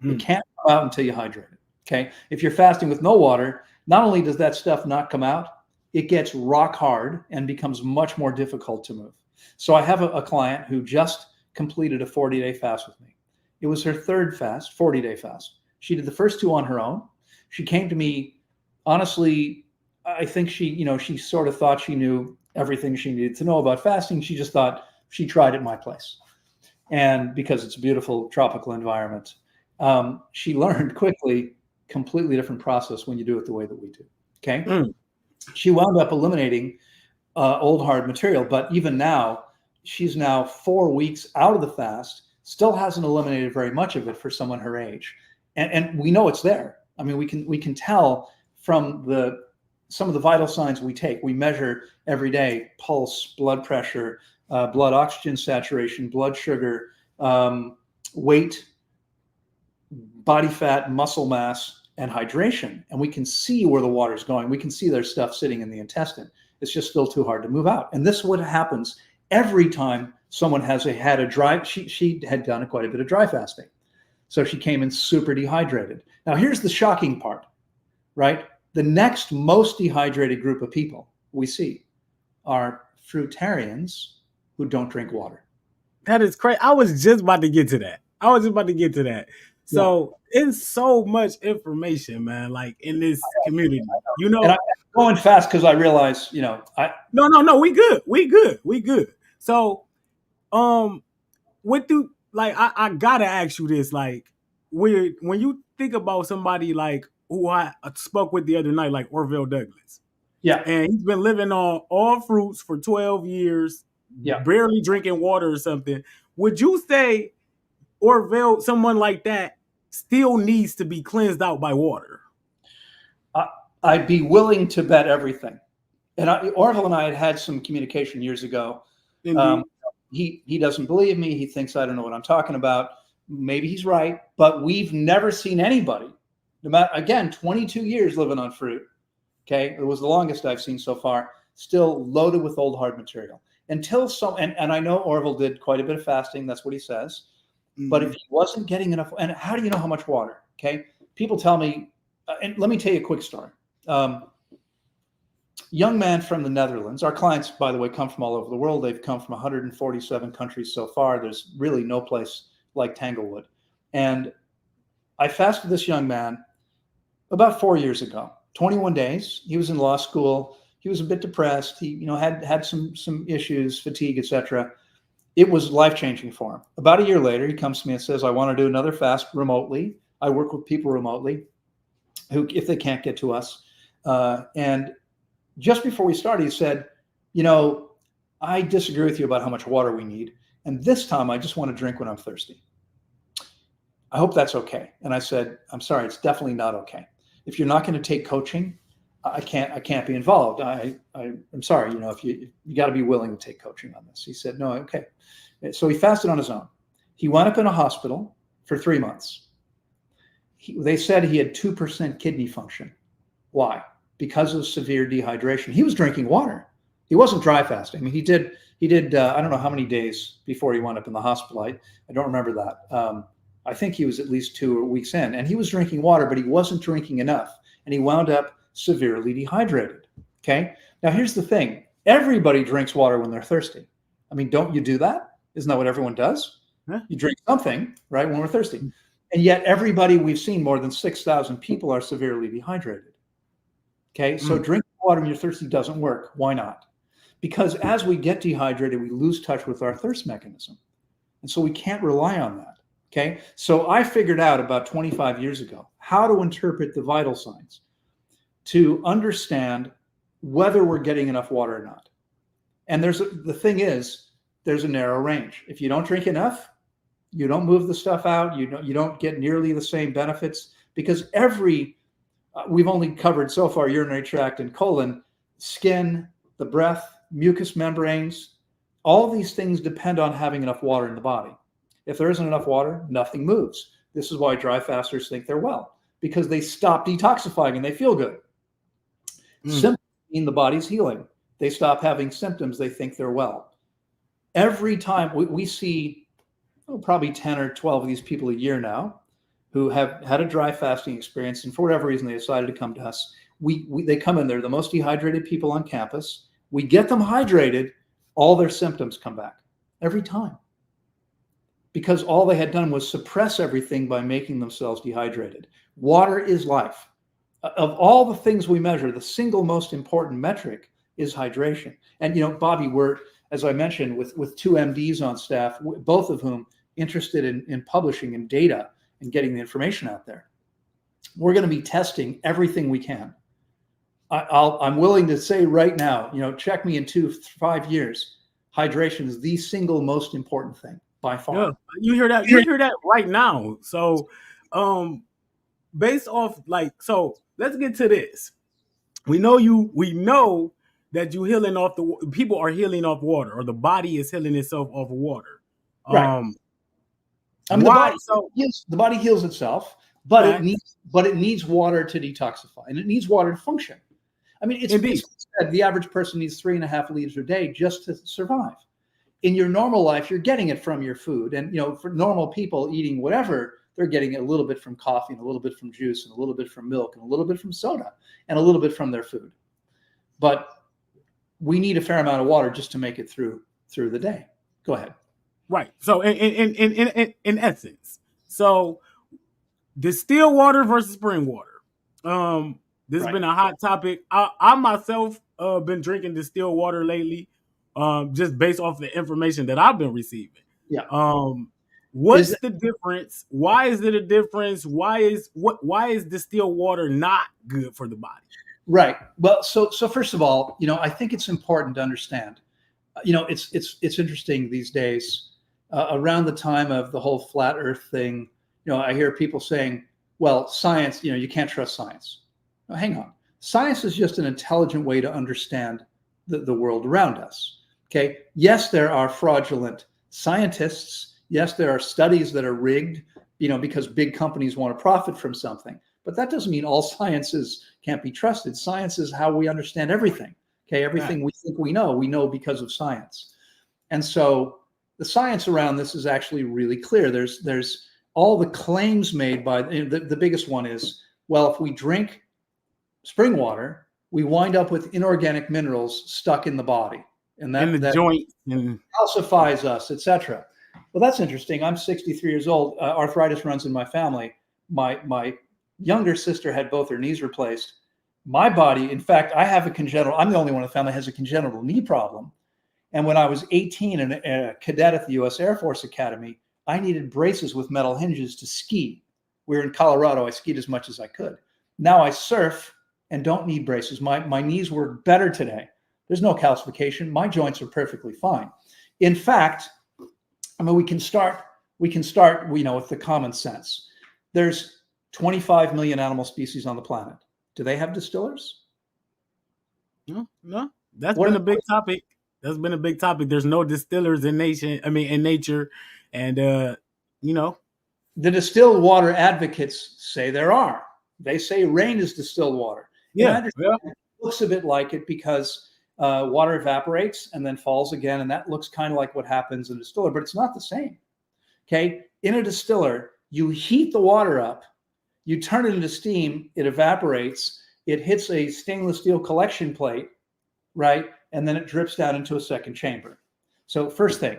It can't come out until you hydrate it. Okay. If you're fasting with no water, not only does that stuff not come out, it gets rock hard and becomes much more difficult to move. So I have a client who just completed a 40-day fast with me. It was her third fast, 40-day fast. She did the first 2 on her own. She came to me, honestly, I think she sort of thought she knew everything she needed to know about fasting. She just thought she tried at my place. And because it's a beautiful tropical environment, she learned quickly, completely different process when you do it the way that we do. Okay. She wound up eliminating old hard material, but even now, she's now 4 weeks out of the fast, still hasn't eliminated very much of it for someone her age. And we know it's there. I mean, we can tell from some of the vital signs we take. We measure every day: pulse, blood pressure, blood oxygen saturation, blood sugar, weight, body fat, muscle mass, and hydration. And we can see where the water's going. We can see there's stuff sitting in the intestine. It's just still too hard to move out. And this is what happens every time someone had a dry, she had done quite a bit of dry fasting. So she came in super dehydrated. Now here's the shocking part, right? The next most dehydrated group of people we see are fruitarians who don't drink water. That is crazy. I was just about to get to that. So it's so much information, man, like in this community, you know. And I'm going fast because I realize, No, we good. So, what do, like, I gotta ask you this, like, when you think about somebody like who I spoke with the other night, like Orville Douglas. Yeah. And he's been living on all fruits for 12 years, barely drinking water or something. Would you say Orville, someone like that, still needs to be cleansed out by water? I'd be willing to bet everything. And Orville and I had some communication years ago. He doesn't believe me. He thinks I don't know what I'm talking about. Maybe he's right, but we've never seen anybody, no matter, again, 22 years living on fruit. Okay. It was the longest I've seen so far, still loaded with old hard material. Until and I know Orville did quite a bit of fasting. That's what he says. But if he wasn't getting enough, and how do you know how much water? Okay. People tell me, and let me tell you a quick story. Young man from the Netherlands. Our clients, by the way, come from all over the world. They've come from 147 countries so far. There's really no place like Tanglewood. And I fasted this young man about 4 years ago, 21 days. He was in law school. He was a bit depressed. He, had some issues, fatigue, etc. It was life-changing for him. About a year later, he comes to me and says, I want to do another fast remotely. I work with people remotely who, if they can't get to us. And just before we started, he said, I disagree with you about how much water we need. And this time I just want to drink when I'm thirsty. I hope that's okay. And I said, I'm sorry, it's definitely not okay. If you're not going to take coaching, I can't be involved. I'm sorry, if you got to be willing to take coaching on this. He said, no, okay. So he fasted on his own. He wound up in a hospital for 3 months. They said he had 2% kidney function. Why? Because of severe dehydration. He was drinking water. He wasn't dry fasting. I mean, he did, I don't know how many days before he wound up in the hospital. I don't remember that. I think he was at least 2 weeks in, and he was drinking water, but he wasn't drinking enough. And he wound up severely dehydrated. Okay. Now here's the thing. Everybody drinks water when they're thirsty. I mean, don't you do that? Isn't that what everyone does? Huh? You drink something, right, when we're thirsty. And yet everybody we've seen, more than 6,000 people, are severely dehydrated. Okay. So drinking water when you're thirsty doesn't work. Why not? Because as we get dehydrated, we lose touch with our thirst mechanism. And so we can't rely on that. Okay. So I figured out about 25 years ago how to interpret the vital signs to understand whether we're getting enough water or not. And the thing is, there's a narrow range. If you don't drink enough, you don't move the stuff out. You don't get nearly the same benefits, because we've only covered so far urinary tract and colon, skin, the breath, mucous membranes. All these things depend on having enough water in the body. If there isn't enough water, nothing moves. This is why dry fasters think they're well, because they stop detoxifying and they feel good. Symptoms mean the body's healing. They stop having symptoms, they think they're well. Every time we see probably 10 or 12 of these people a year now who have had a dry fasting experience, and for whatever reason they decided to come to us. They come in, they're the most dehydrated people on campus. We get them hydrated, all their symptoms come back every time, because all they had done was suppress everything by making themselves dehydrated. Water is life. Of all the things we measure, the single most important metric is hydration. And, Bobby, we're, as I mentioned, with two MDs on staff, both of whom interested in publishing and data and getting the information out there. We're going to be testing everything we can. I'm willing to say right now, check me in 5 years. Hydration is the single most important thing by far. Yeah, you hear that? You hear that right now. So, based off so let's get to this. We know that you healing off people are healing off water, or the body is healing itself off of water. Right. Why? The body heals itself, but it needs water to detoxify, and it needs water to function. I mean, it's said the average person needs 3.5 liters a day just to survive. In your normal life, you're getting it from your food, and for normal people eating whatever, they're getting a little bit from coffee, and a little bit from juice, and a little bit from milk, and a little bit from soda, and a little bit from their food. But we need a fair amount of water just to make it through the day. Go ahead. Right. So in essence, so distilled water versus spring water. This has been a hot topic. I myself been drinking distilled water lately, just based off the information that I've been receiving. Yeah. What's the difference? Why is it a difference? Why is distilled water not good for the body? Right. Well, so first of all, I think it's important to understand. It's interesting these days. Around the time of the whole flat Earth thing, I hear people saying, "Well, science, you can't trust science." Now, hang on. Science is just an intelligent way to understand the world around us. Okay. Yes, there are fraudulent scientists. Yes, there are studies that are rigged, because big companies want to profit from something. But that doesn't mean all sciences can't be trusted. Science is how we understand everything. Okay. Everything we think we know because of science. And so the science around this is actually really clear. There's all the claims made by the biggest one is, well, if we drink spring water, we wind up with inorganic minerals stuck in the body, and that joint calcifies us, etc. Well, that's interesting. I'm 63 years old. Arthritis runs in my family. My younger sister had both her knees replaced. My body, in fact, I'm the only one in the family that has a congenital knee problem. And when I was 18 and a cadet at the U.S. Air Force Academy, I needed braces with metal hinges to ski. We were in Colorado. I skied as much as I could. Now I surf and don't need braces. My knees work better today. There's no calcification. My joints are perfectly fine. In fact, we can start, with the common sense. There's 25 million animal species on the planet. Do they have distillers? No. That's been a big topic. There's no distillers in nature. And, the distilled water advocates say there are. They say rain is distilled water. Yeah. It looks a bit like it because water evaporates and then falls again. And that looks kind of like what happens in a distiller, but it's not the same. Okay. In a distiller, you heat the water up, you turn it into steam, it evaporates, it hits a stainless steel collection plate, right? And then it drips down into a second chamber. So first thing,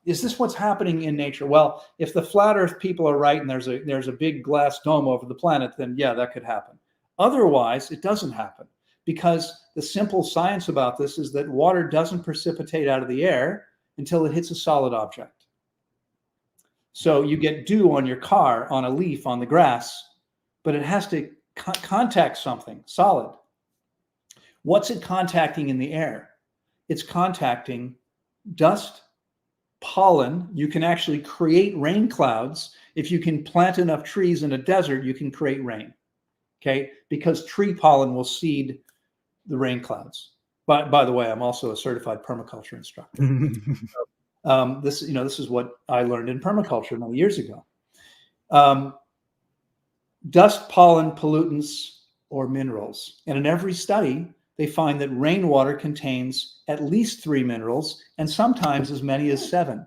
is this what's happening in nature? Well, if the flat Earth people are right and there's a big glass dome over the planet, then yeah, that could happen. Otherwise, it doesn't happen, because the simple science about this is that water doesn't precipitate out of the air until it hits a solid object. So you get dew on your car, on a leaf, on the grass, but it has to contact something solid. What's it contacting in the air? It's contacting dust, pollen. You can actually create rain clouds. If you can plant enough trees in a desert, you can create rain. Okay, because tree pollen will seed the rain clouds. By the way, I'm also a certified permaculture instructor. This is what I learned in permaculture many years ago. Dust, pollen, pollutants, or minerals. And in every study, they find that rainwater contains at least 3 minerals and sometimes as many as 7.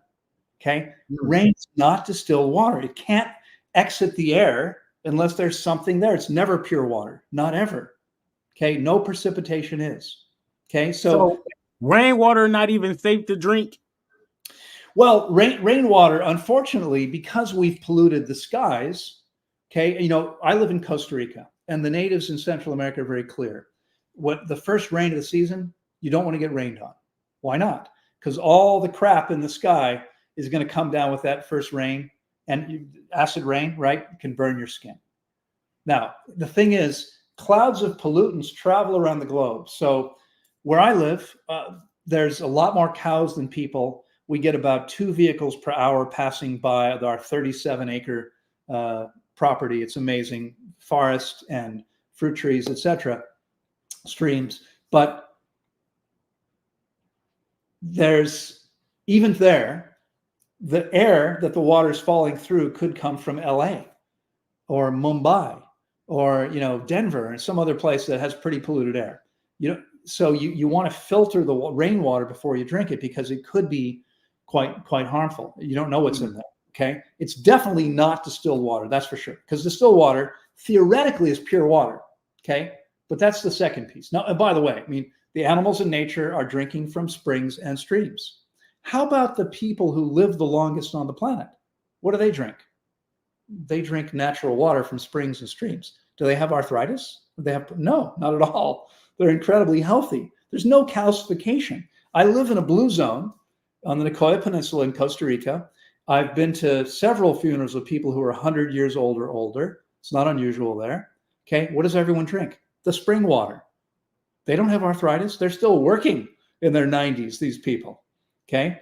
Okay. Rain is not distilled water. It can't exit the air unless there's something there. It's never pure water, not ever. Okay. No precipitation is. Okay. So rainwater not even safe to drink? Well, rainwater, unfortunately, because we've polluted the skies. Okay. I live in Costa Rica, and the natives in Central America are very clear. What the first rain of the season, you don't want to get rained on. Why not? Because all the crap in the sky is going to come down with that first rain, and acid rain, right, can burn your skin. Now, the thing is, clouds of pollutants travel around the globe. So where I live, there's a lot more cows than people. We get about 2 vehicles per hour passing by our 37-acre property. It's amazing. Forest and fruit trees, etc., streams. But there's, even there, the air that the water is falling through could come from LA or Mumbai or Denver and some other place that has pretty polluted air. So you want to filter the rainwater before you drink it, because it could be quite harmful. You don't know what's in there. Okay, it's definitely not distilled water, that's for sure, because distilled water theoretically is pure water. Okay, but that's the second piece. Now, and by the way, the animals in nature are drinking from springs and streams. How about the people who live the longest on the planet? What do they drink? They drink natural water from springs and streams. Do they have arthritis? No, not at all. They're incredibly healthy. There's no calcification. I live in a blue zone on the Nicoya Peninsula in Costa Rica. I've been to several funerals of people who are 100 years old or older. It's not unusual there. Okay, what does everyone drink? The spring water. They don't have arthritis. They're still working in their 90s, these people. Okay.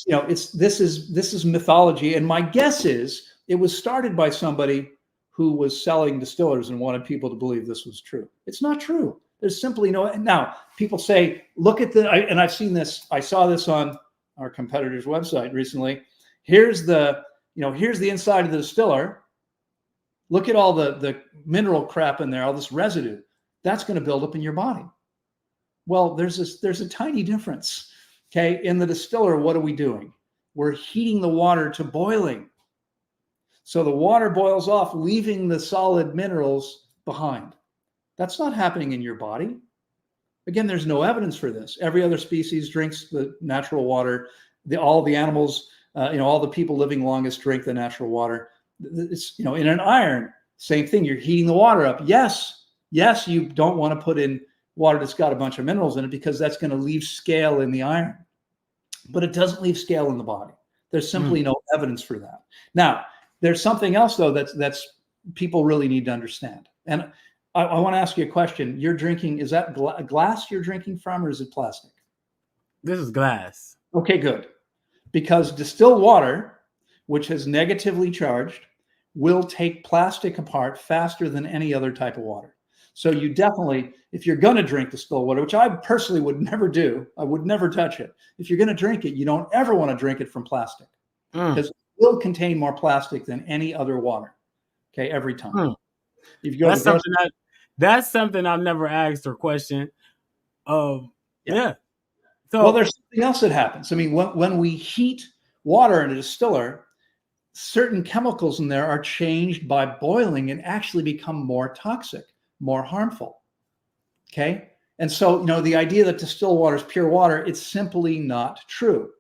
This is mythology. And my guess is it was started by somebody who was selling distillers and wanted people to believe this was true. It's not true. There's simply no. Now people say, look at and I've seen this. I saw this on our competitor's website recently. Here's the inside of the distiller. Look at all the mineral crap in there, all this residue. That's going to build up in your body. Well, there's a tiny difference. Okay, in the distiller, what are we doing? We're heating the water to boiling. So the water boils off, leaving the solid minerals behind. That's not happening in your body. Again, there's no evidence for this. Every other species drinks the natural water. All the animals, all the people living longest drink the natural water. It's, in an iron, same thing. You're heating the water up. Yes, you don't want to put in water that's got a bunch of minerals in it, because that's going to leave scale in the iron. But it doesn't leave scale in the body. There's simply no evidence for that. Now, there's something else, though, that's people really need to understand. And I want to ask you a question. You're drinking, is that glass you're drinking from, or is it plastic? This is glass. Okay, good. Because distilled water, which is negatively charged, will take plastic apart faster than any other type of water. So you definitely, if you're going to drink distilled water, which I personally would never do, I would never touch it. If you're going to drink it, you don't ever want to drink it from plastic, because it will contain more plastic than any other water. Okay, every time. If you go that's something I've never asked or questioned. Yeah. So, well, there's something else that happens. When we heat water in a distiller, certain chemicals in there are changed by boiling and actually become more toxic, more harmful. Okay. And so, the idea that distilled water is pure water, it's simply not true.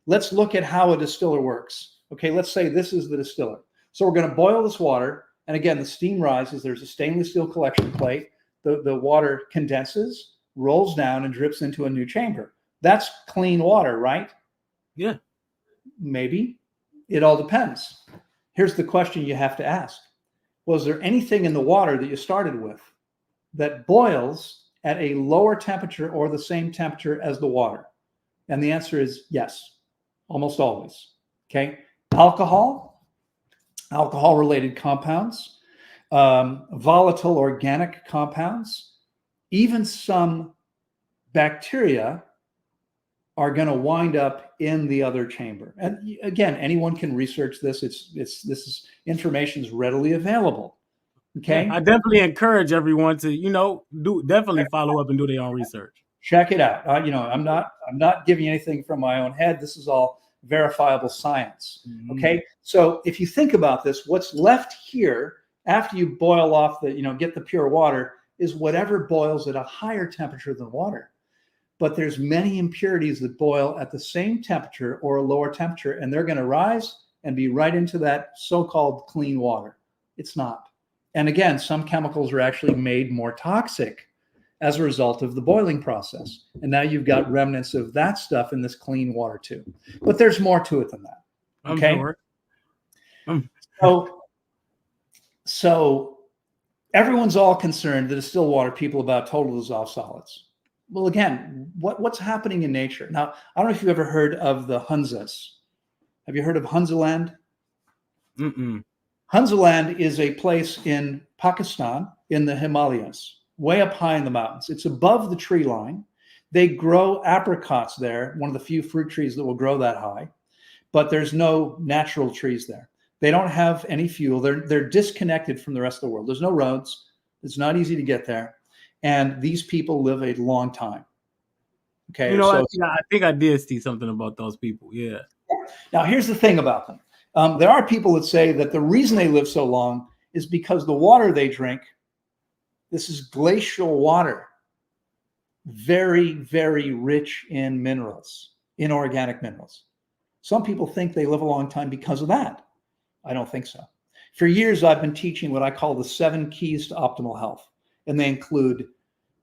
Let's look at how a distiller works. Okay. Let's say this is the distiller. So we're going to boil this water. And again, the steam rises. There's a stainless steel collection plate. The water condenses, rolls down, and drips into a new chamber. That's clean water, right? Yeah. Maybe. It all depends. Here's the question you have to ask. Was there anything in the water that you started with that boils at a lower temperature or the same temperature as the water? And the answer is yes, almost always. Okay. Alcohol-related compounds, volatile organic compounds, even some bacteria are going to wind up in the other chamber. And again, anyone can research this. This information is readily available. Okay. Yeah, I definitely encourage everyone to, definitely follow up and do their own research. Check it out. I'm not giving anything from my own head. This is all verifiable science. Mm-hmm. Okay. So if you think about this, what's left here after you boil off get the pure water is whatever boils at a higher temperature than water. But there's many impurities that boil at the same temperature or a lower temperature, and they're going to rise and be right into that so-called clean water. It's not. And again, some chemicals are actually made more toxic as a result of the boiling process. And now you've got remnants of that stuff in this clean water too. But there's more to it than that. Okay. So everyone's all concerned, the distilled water people, about total dissolved solids. Well, again, what's happening in nature? Now, I don't know if you've ever heard of the Hunzas. Have you heard of Hunzaland? Mm-mm. Hunzaland is a place in Pakistan in the Himalayas, way up high in the mountains. It's above the tree line. They grow apricots there, one of the few fruit trees that will grow that high, but there's no natural trees there. They don't have any fuel. They're disconnected from the rest of the world. There's no roads. It's not easy to get there. And these people live a long time. Okay. I think I did see something about those people. Yeah. Now, here's the thing about them. There are people that say that the reason they live so long is because the water they drink, this is glacial water, very, very rich in minerals, inorganic minerals. Some people think they live a long time because of that. I don't think so. For years, I've been teaching what I call the 7 keys to optimal health. And they include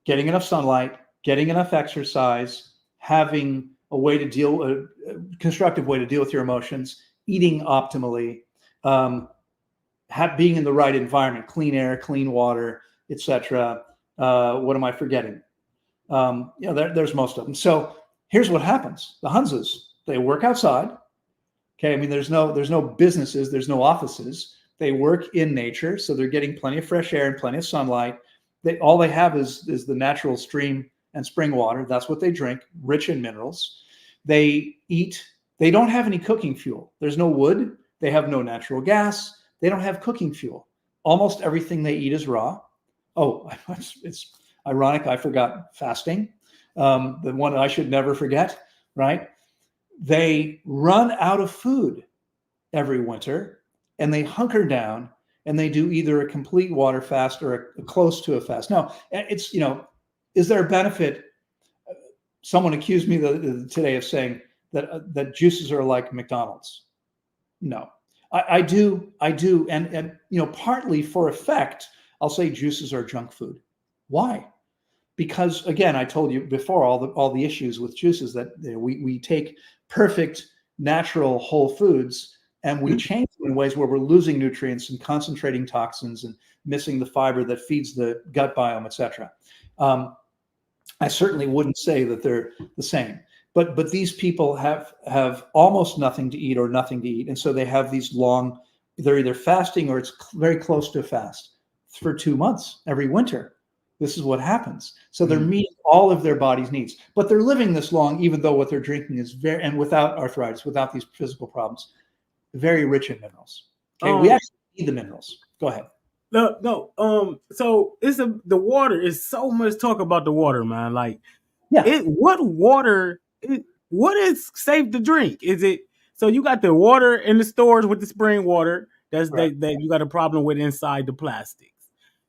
getting enough sunlight, getting enough exercise, having a constructive way to deal with your emotions, eating optimally, being in the right environment, clean air, clean water, etc. What am I forgetting? There's most of them. So here's what happens. The Hunzas, they work outside. Okay, I mean, there's no businesses, there's no offices. They work in nature, so they're getting plenty of fresh air and plenty of sunlight. All they have is the natural stream and spring water. That's what they drink, rich in minerals. They eat. They don't have any cooking fuel. There's no wood. They have no natural gas. They don't have cooking fuel. Almost everything they eat is raw. Oh, it's ironic. I forgot fasting, the one I should never forget, right? They run out of food every winter, and they hunker down, and they do either a complete water fast or a close to a fast. Now, it's, is there a benefit? Someone accused me today of saying that juices are like McDonald's. No, I do. And partly for effect, I'll say juices are junk food. Why? Because again, I told you before, all the issues with juices that we take perfect, natural, whole foods, and we change them in ways where we're losing nutrients and concentrating toxins and missing the fiber that feeds the gut biome, etc. I certainly wouldn't say that they're the same, but these people have almost nothing to eat or nothing to eat, and so they have these long. They're either fasting or it's very close to a fast for 2 months every winter. This is what happens. So they're meeting all of their body's needs, but they're living this long, even though what they're drinking is and without arthritis, without these physical problems, very rich in minerals. Okay, we actually need the minerals. Go ahead. No. So the water is so much talk about the water, man. Like, what is safe to drink? Is it so you got the water in the stores with the spring water that you got a problem with inside the plastics.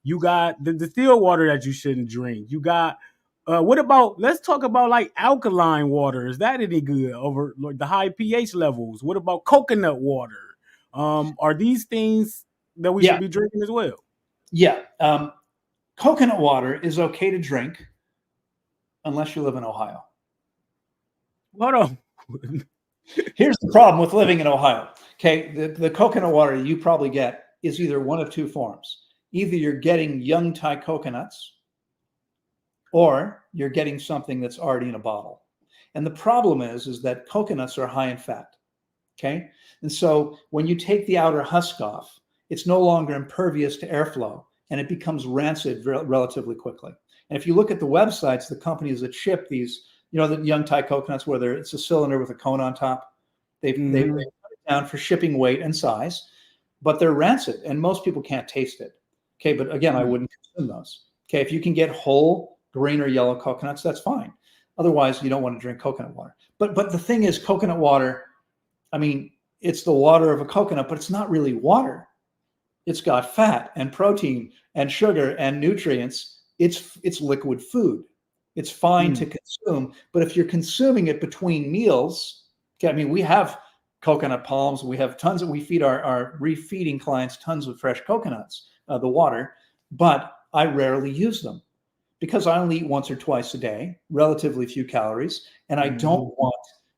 You got the distilled water that you shouldn't drink. You got let's talk about like alkaline water. Is that any good over like the high pH levels? What about coconut water? Are these things that we should be drinking as well? Yeah. Coconut water is okay to drink unless you live in Ohio. Hold on. Here's the problem with living in Ohio. Okay. The coconut water you probably get is either one of two forms. Either you're getting young Thai coconuts or you're getting something that's already in a bottle. And the problem is that coconuts are high in fat. Okay. And so when you take the outer husk off, it's no longer impervious to airflow and it becomes rancid relatively quickly. And if you look at the websites, the companies that ship these You know, the young Thai coconuts, where it's a cylinder with a cone on top. They've cut it down for shipping weight and size, but they're rancid, and most people can't taste it. Okay, but again, I wouldn't consume those. Okay, if you can get whole green or yellow coconuts, that's fine. Otherwise, you don't want to drink coconut water. But the thing is, coconut water, I mean, it's the water of a coconut, but it's not really water. It's got fat and protein and sugar and nutrients. It's liquid food. It's fine to consume, but if you're consuming it between meals, okay, I mean, we have coconut palms. We have tons we feed our refeeding clients tons of fresh coconuts, the water, but I rarely use them because I only eat once or twice a day, relatively few calories, and I don't want,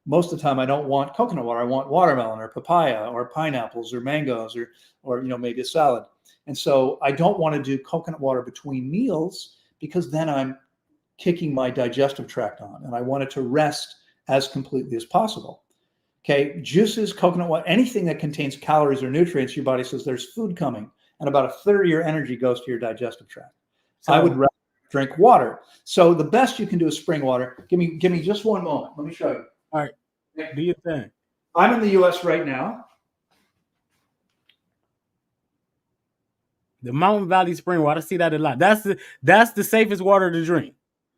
most of the time, I don't want coconut water. I want watermelon or papaya or pineapples or mangoes or maybe a salad. And so I don't want to do coconut water between meals because then I'm kicking my digestive tract on, and I want it to rest as completely as possible. Okay, juices, coconut water, anything that contains calories or nutrients, your body says there's food coming, and about a third of your energy goes to your digestive tract. So I would rather drink water. So the best you can do is spring water. Give me just one moment. Let me show you. All right, do your thing. I'm in the U.S. right now. The Mountain Valley spring water, I see that a lot. That's the safest water to drink.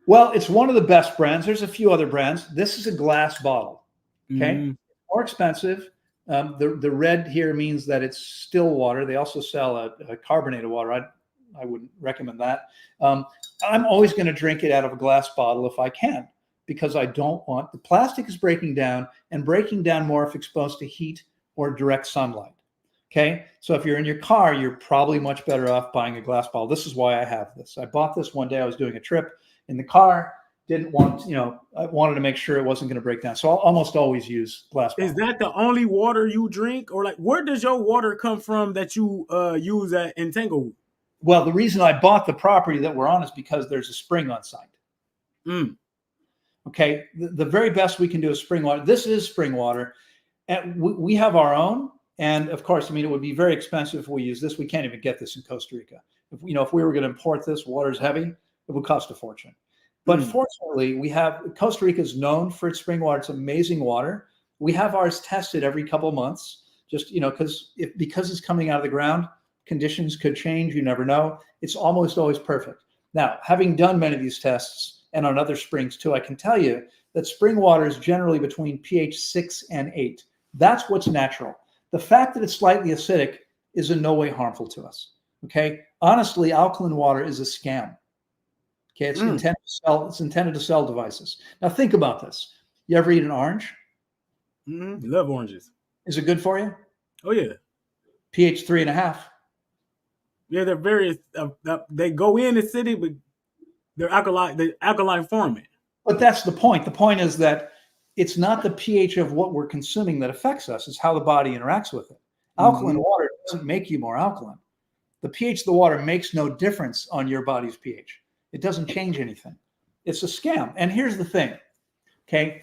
Well, it's one of the best brands. There's a few other brands. This is a glass bottle. Okay, more expensive. The red here means that it's still water. They also sell a carbonated water. I wouldn't recommend that. I'm always going to drink it out of a glass bottle if I can, because I don't want, the plastic is breaking down and breaking down more if exposed to heat or direct sunlight. Okay, so if you're in your car, you're probably much better off buying a glass bottle. This is why I have this. I bought this one day. I was doing a trip in the car. Didn't want, I wanted to make sure it wasn't going to break down. So I'll almost always use glass bottles. Is that the only water you drink, or like where does your water come from that you use in Tanglewood? Well, the reason I bought the property that we're on is because there's a spring on site. Okay, the very best we can do is spring water. This is spring water, and we have our own. And of course, I mean, it would be very expensive if we use this. We can't even get this in Costa Rica. If we were going to import this, water's heavy, it would cost a fortune. But fortunately, we have, Costa Rica is known for its spring water. It's amazing water. We have ours tested every couple of months, just, because it's coming out of the ground, conditions could change. You never know. It's almost always perfect. Now, having done many of these tests and on other springs too, I can tell you that spring water is generally between pH 6 and 8. That's what's natural. The fact that it's slightly acidic is in no way harmful to us. Okay. Honestly, alkaline water is a scam. Okay. It's intended to sell devices. Now think about this. You ever eat an orange? Love oranges. Is it good for you? Oh yeah. pH 3.5. Yeah, they're very. They go in acidic, but they're alkaline. They're alkaline forming. But that's the point. The point is that it's not the pH of what we're consuming that affects us. It's how the body interacts with it. Alkaline water doesn't make you more alkaline. The pH of the water makes no difference on your body's pH. It doesn't change anything. It's a scam. And here's the thing. Okay.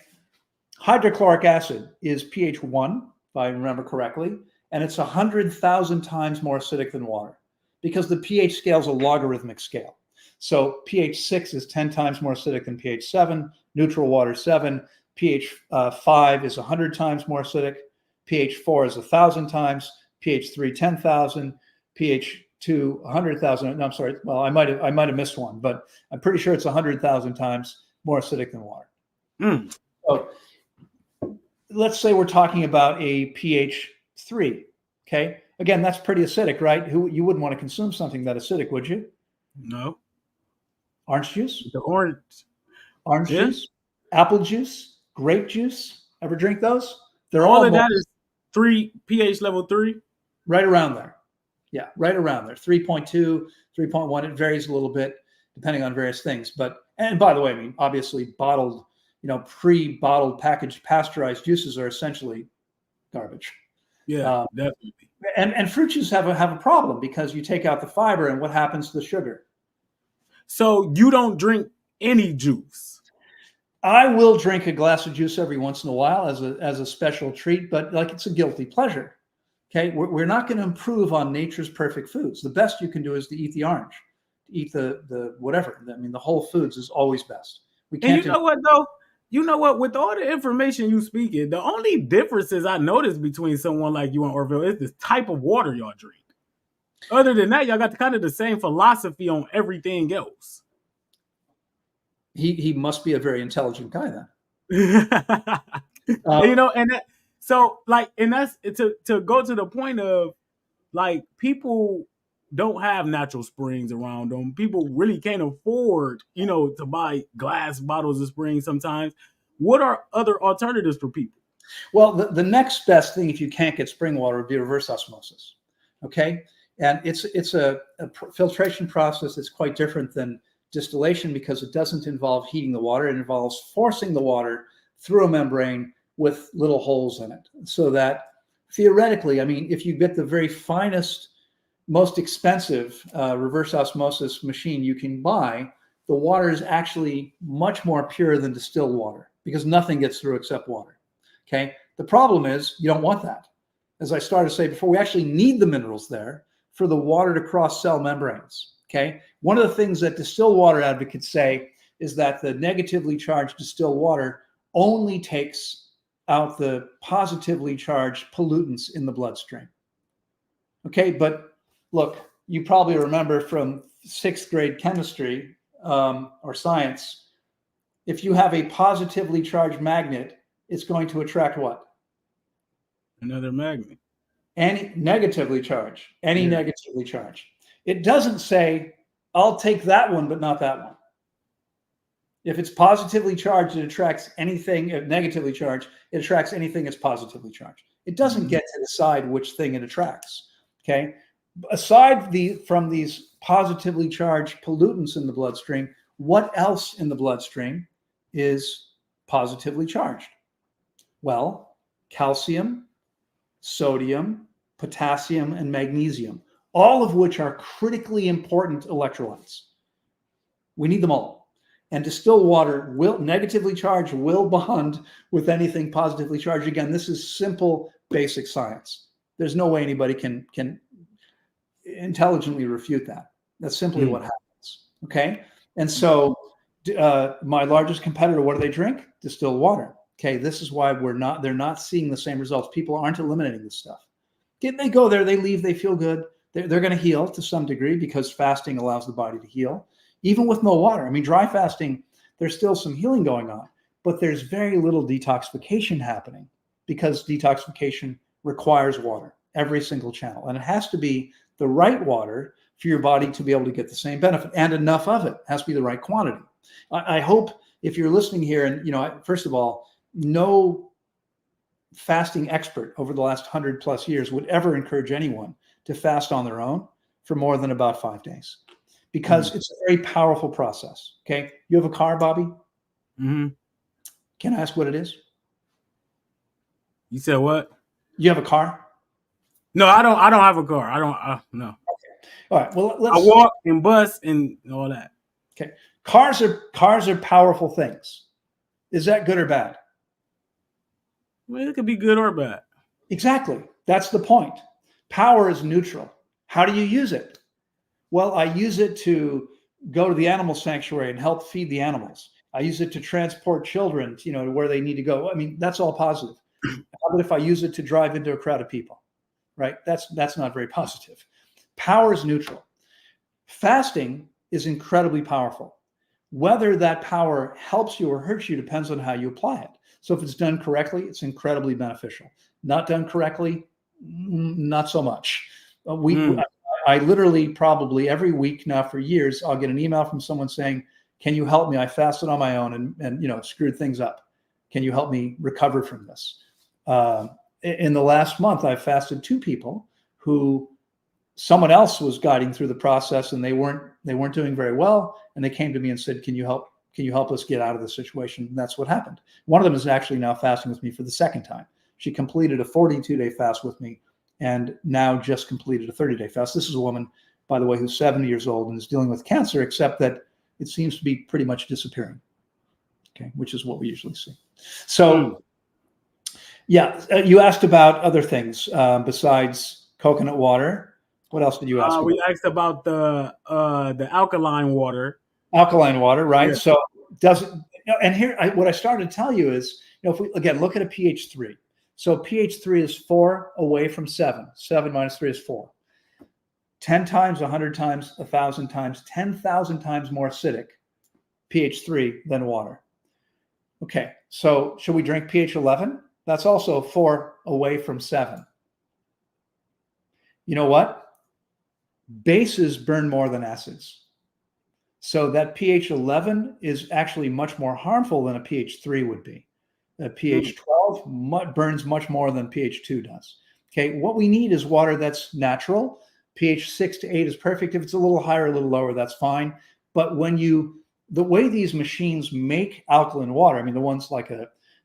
Hydrochloric acid is pH 1, if I remember correctly, and it's 100,000 times more acidic than water because the pH scale is a logarithmic scale. So pH 6 is 10 times more acidic than pH 7, neutral water 7, pH 5 is 100 times more acidic, pH 4 is 1,000 times, pH 3 10,000, pH 2 100,000. No, I'm sorry. Well, I might have missed one, but I'm pretty sure it's 100,000 times more acidic than water. So let's say we're talking about a pH 3. Okay. Again, that's pretty acidic, right? You wouldn't want to consume something that acidic, would you? No. Orange juice? The orange juice? Apple juice? Grape juice? Ever drink those? They're all of that is 3 pH level 3? Right around there. Yeah, right around there. 3.2, 3.1. It varies a little bit depending on various things. And by the way, I mean, obviously bottled, pre-bottled, packaged, pasteurized juices are essentially garbage. Yeah, definitely. And fruit juice have a problem because you take out the fiber and what happens to the sugar? So you don't drink any juice? I will drink a glass of juice every once in a while as a special treat, but like it's a guilty pleasure. Okay, we're not going to improve on nature's perfect foods. The best you can do is to eat the orange, to eat the whatever. I mean, the whole foods is always best. We can't. And you know what though? You know what? With all the information you speaking, the only differences I noticed between someone like you and Orville is the type of water y'all drink. Other than that, y'all got kind of the same philosophy on everything else. He must be a very intelligent guy then. You know, and that, so like, and that's to go to the point of like people don't have natural springs around them. People really can't afford, you know, to buy glass bottles of springs sometimes. What are other alternatives for people? Well, the next best thing, if you can't get spring water, would be reverse osmosis. Okay. And it's a filtration process that's quite different than distillation because it doesn't involve heating the water. It involves forcing the water through a membrane with little holes in it. So that theoretically, I mean, if you get the very finest, most expensive reverse osmosis machine you can buy, the water is actually much more pure than distilled water because nothing gets through except water. Okay. The problem is you don't want that. As I started to say before, we actually need the minerals there for the water to cross cell membranes. Okay. One of the things that distilled water advocates say is that the negatively charged distilled water only takes out the positively charged pollutants in the bloodstream. Okay. But look, you probably remember from 6th grade chemistry or science, if you have a positively charged magnet, it's going to attract what? Another magnet. Any negatively charged, negatively charged. It doesn't say, I'll take that one, but not that one. If it's positively charged, it attracts anything. Negatively charged, it attracts anything that's positively charged. It doesn't get to decide which thing it attracts. Okay. Aside from these positively charged pollutants in the bloodstream, what else in the bloodstream is positively charged? Well, calcium, sodium, potassium, and magnesium, all of which are critically important electrolytes. We need them all. And distilled water will negatively charged will bond with anything positively charged. Again, this is simple, basic science. There's no way anybody can intelligently refute that. That's simply what happens. Okay. And so my largest competitor, what do they drink? Distilled water. Okay. This is why they're not seeing the same results. People aren't eliminating this stuff. They go there, they leave, they feel good. They're going to heal to some degree because fasting allows the body to heal. Even with no water. I mean, dry fasting, there's still some healing going on, but there's very little detoxification happening because detoxification requires water, every single channel. And it has to be the right water for your body to be able to get the same benefit, and enough of it. It has to be the right quantity. I hope if you're listening here, and, you know, first of all, no fasting expert over the last 100+ years would ever encourage anyone to fast on their own for more than about 5 days. Because it's a very powerful process. Okay. You have a car, Bobby? Mm-hmm. Can I ask what it is? You said what? You have a car? No, I don't have a car. I don't, no. Okay. All right. Well, I walk and bus and all that. Okay. Cars are powerful things. Is that good or bad? Well, it could be good or bad. Exactly. That's the point. Power is neutral. How do you use it? Well, I use it to go to the animal sanctuary and help feed the animals. I use it to transport children, you know, to where they need to go. I mean, that's all positive. How about if I use it to drive into a crowd of people, right? That's not very positive. Power is neutral. Fasting is incredibly powerful. Whether that power helps you or hurts you depends on how you apply it. So if it's done correctly, it's incredibly beneficial. Not done correctly, not so much. I literally probably every week now for years, I'll get an email from someone saying, can you help me? I fasted on my own and you know, screwed things up. Can you help me recover from this? In the last month, I've fasted 2 people who someone else was guiding through the process and they weren't doing very well. And they came to me and said, can you help us get out of this situation? And that's what happened. One of them is actually now fasting with me for the 2nd time. She completed a 42-day fast with me and now just completed a 30-day fast. This is a woman, by the way, who's 70 years old and is dealing with cancer, except that it seems to be pretty much disappearing, okay, which is what we usually see. So, yeah, you asked about other things besides coconut water. What else did you ask? We asked about the alkaline water. Alkaline water, right? Yeah. So And here, what I started to tell you is, if we, again, look at a pH 3. So pH 3 is 4 away from 7. 7 minus 3 is 4. 10 times, 100 times, 1,000 times, 10,000 times more acidic pH 3 than water. Okay, so should we drink pH 11? That's also 4 away from 7. You know what? Bases burn more than acids. So that pH 11 is actually much more harmful than a pH 3 would be. A pH 12 burns much more than pH 2 does. Okay, what we need is water that's natural. pH 6 to 8 is perfect. If it's a little higher, a little lower, that's fine. But when the way these machines make alkaline water, I mean, the ones like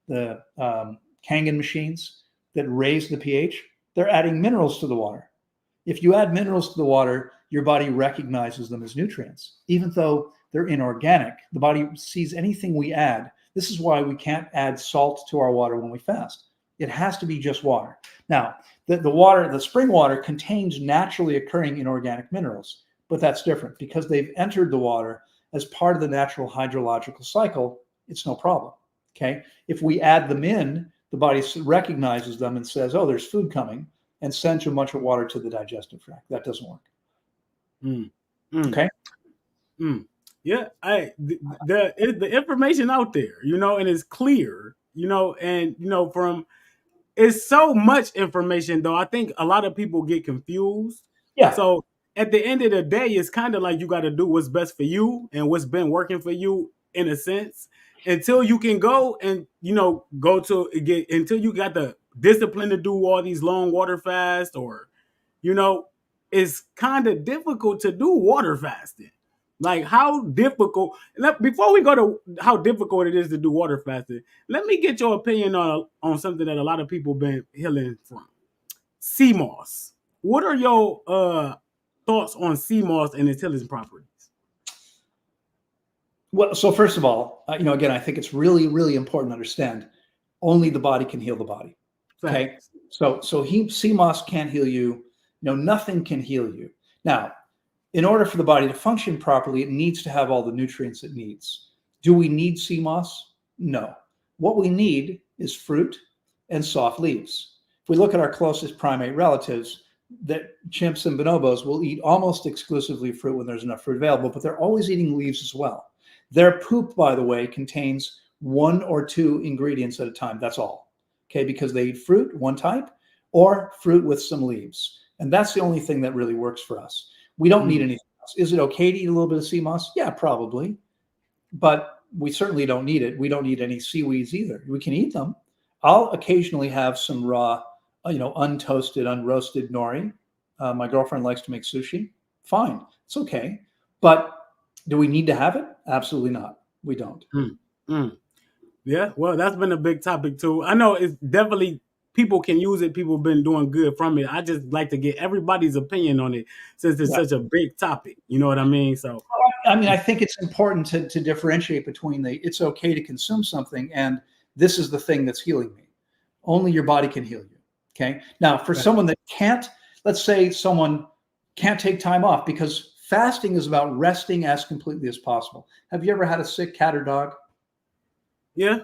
the Kangen machines that raise the pH, they're adding minerals to the water. If you add minerals to the water, your body recognizes them as nutrients. Even though they're inorganic, the body sees anything we add. This is why we can't add salt to our water when we fast. It has to be just water. Now, the spring water contains naturally occurring inorganic minerals, but that's different because they've entered the water as part of the natural hydrological cycle. It's no problem. Okay. If we add them in, the body recognizes them and says, oh, there's food coming, and sends you a bunch of water to the digestive tract. That doesn't work. Okay. Yeah, the information out there, and it's clear, and from it's so much information though. I think a lot of people get confused. Yeah. So at the end of the day, it's kind of like you got to do what's best for you and what's been working for you in a sense until you can go and until you got the discipline to do all these long water fasts, or it's kind of difficult to do water fasting. Like how difficult, before we go to how difficult it is to do water fasting, let me get your opinion on something that a lot of people been healing from. Sea moss. What are your thoughts on sea moss and its healing properties? Well, so first of all, again, I think it's really, really important to understand only the body can heal the body. Okay. So sea moss can't heal you. Nothing can heal you. Now, in order for the body to function properly, it needs to have all the nutrients it needs. Do we need sea moss? No. What we need is fruit and soft leaves. If we look at our closest primate relatives, that chimps and bonobos will eat almost exclusively fruit when there's enough fruit available, but they're always eating leaves as well. Their poop, by the way, contains 1 or 2 ingredients at a time. That's all. Okay, because they eat fruit, one type, or fruit with some leaves. And that's the only thing that really works for us. We don't need anything else. Is it okay to eat a little bit of sea moss? Yeah, probably. But we certainly don't need it. We don't need any seaweeds either. We can eat them. I'll occasionally have some raw, untoasted, unroasted nori. My girlfriend likes to make sushi. Fine. It's okay. But do we need to have it? Absolutely not. We don't. Yeah, well, that's been a big topic too. I know it's definitely people can use it. People have been doing good from it. I just like to get everybody's opinion on it since it's such a big topic. You know what I mean? So, I think it's important to differentiate between it's okay to consume something and this is the thing that's healing me. Only your body can heal you. Okay. Now, for someone that can't, let's say someone can't take time off, because fasting is about resting as completely as possible. Have you ever had a sick cat or dog? Yeah.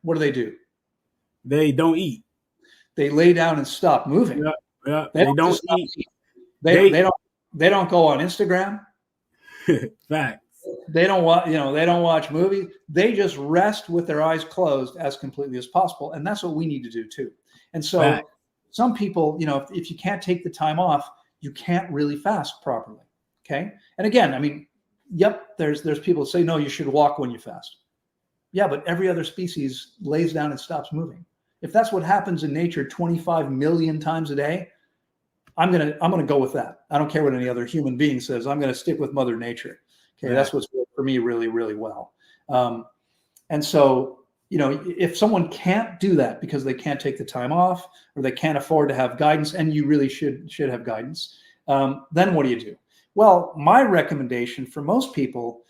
What do they do? They don't eat. They lay down and stop moving. Yeah. They don't eat. They don't go on Instagram. Facts. They don't watch movies. They just rest with their eyes closed as completely as possible. And that's what we need to do too. And so some people, if you can't take the time off, you can't really fast properly. Okay. And again, there's people that say, no, you should walk when you fast. Yeah, but every other species lays down and stops moving. If that's what happens in nature 25 million times a day, I'm gonna go with that. I don't care what any other human being says. I'm gonna stick with Mother Nature. Okay, that's what's worked for me really, really well. And so, if someone can't do that because they can't take the time off or they can't afford to have guidance, and you really should have guidance, then what do you do? Well, my recommendation for most people,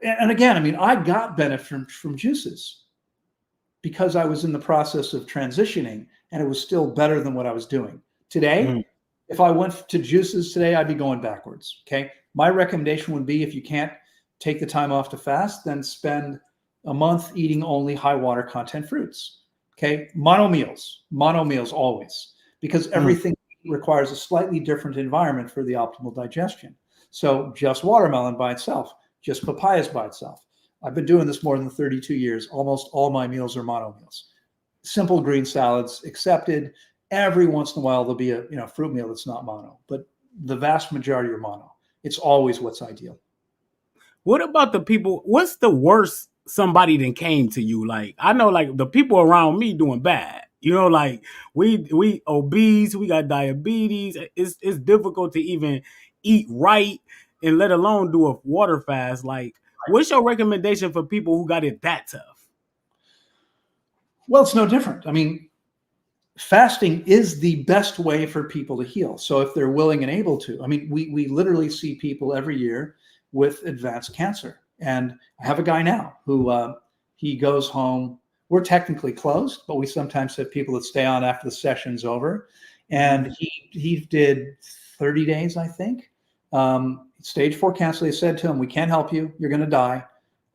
and again, I got benefit from juices because I was in the process of transitioning and it was still better than what I was doing. Today, if I went to juices today, I'd be going backwards. Okay. My recommendation would be, if you can't take the time off to fast, then spend a month eating only high water content fruits. Okay, mono meals always, because everything requires a slightly different environment for the optimal digestion. So just watermelon by itself, just papayas by itself. I've been doing this more than 32 years. Almost all my meals are mono meals. Simple green salads accepted. Every once in a while there'll be a fruit meal that's not mono, but the vast majority are mono. It's always what's ideal. What about the people? What's the worst somebody that came to you? Like, I know, like, the people around me doing bad. You know, like, we obese, we got diabetes. It's difficult to even eat right, and let alone do a water fast. Like, what's your recommendation for people who got it that tough? Well, it's no different. I mean, fasting is the best way for people to heal. So if they're willing and able to, I mean, we literally see people every year with advanced cancer. And I have a guy now who he goes home. We're technically closed, but we sometimes have people that stay on after the session's over. And he did 30 days, I think. Stage 4 cancer. They said to him, "We can't help you. You're going to die."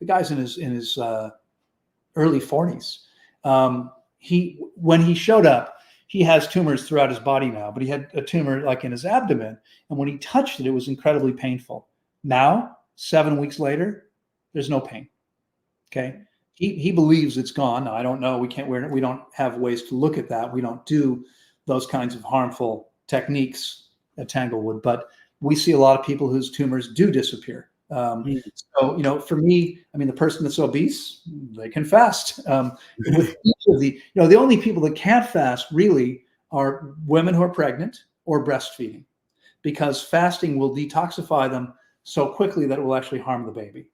The guy's in his early 40s. When he showed up, he has tumors throughout his body now, but he had a tumor like in his abdomen. And when he touched it, it was incredibly painful. Now, 7 weeks later, there's no pain. Okay. He believes it's gone. Now, I don't know. We don't have ways to look at that. We don't do those kinds of harmful techniques at Tanglewood, but we see a lot of people whose tumors do disappear. So, for me, I mean, the person that's obese, they can fast. With each of the only people that can't fast really are women who are pregnant or breastfeeding, because fasting will detoxify them so quickly that it will actually harm the baby.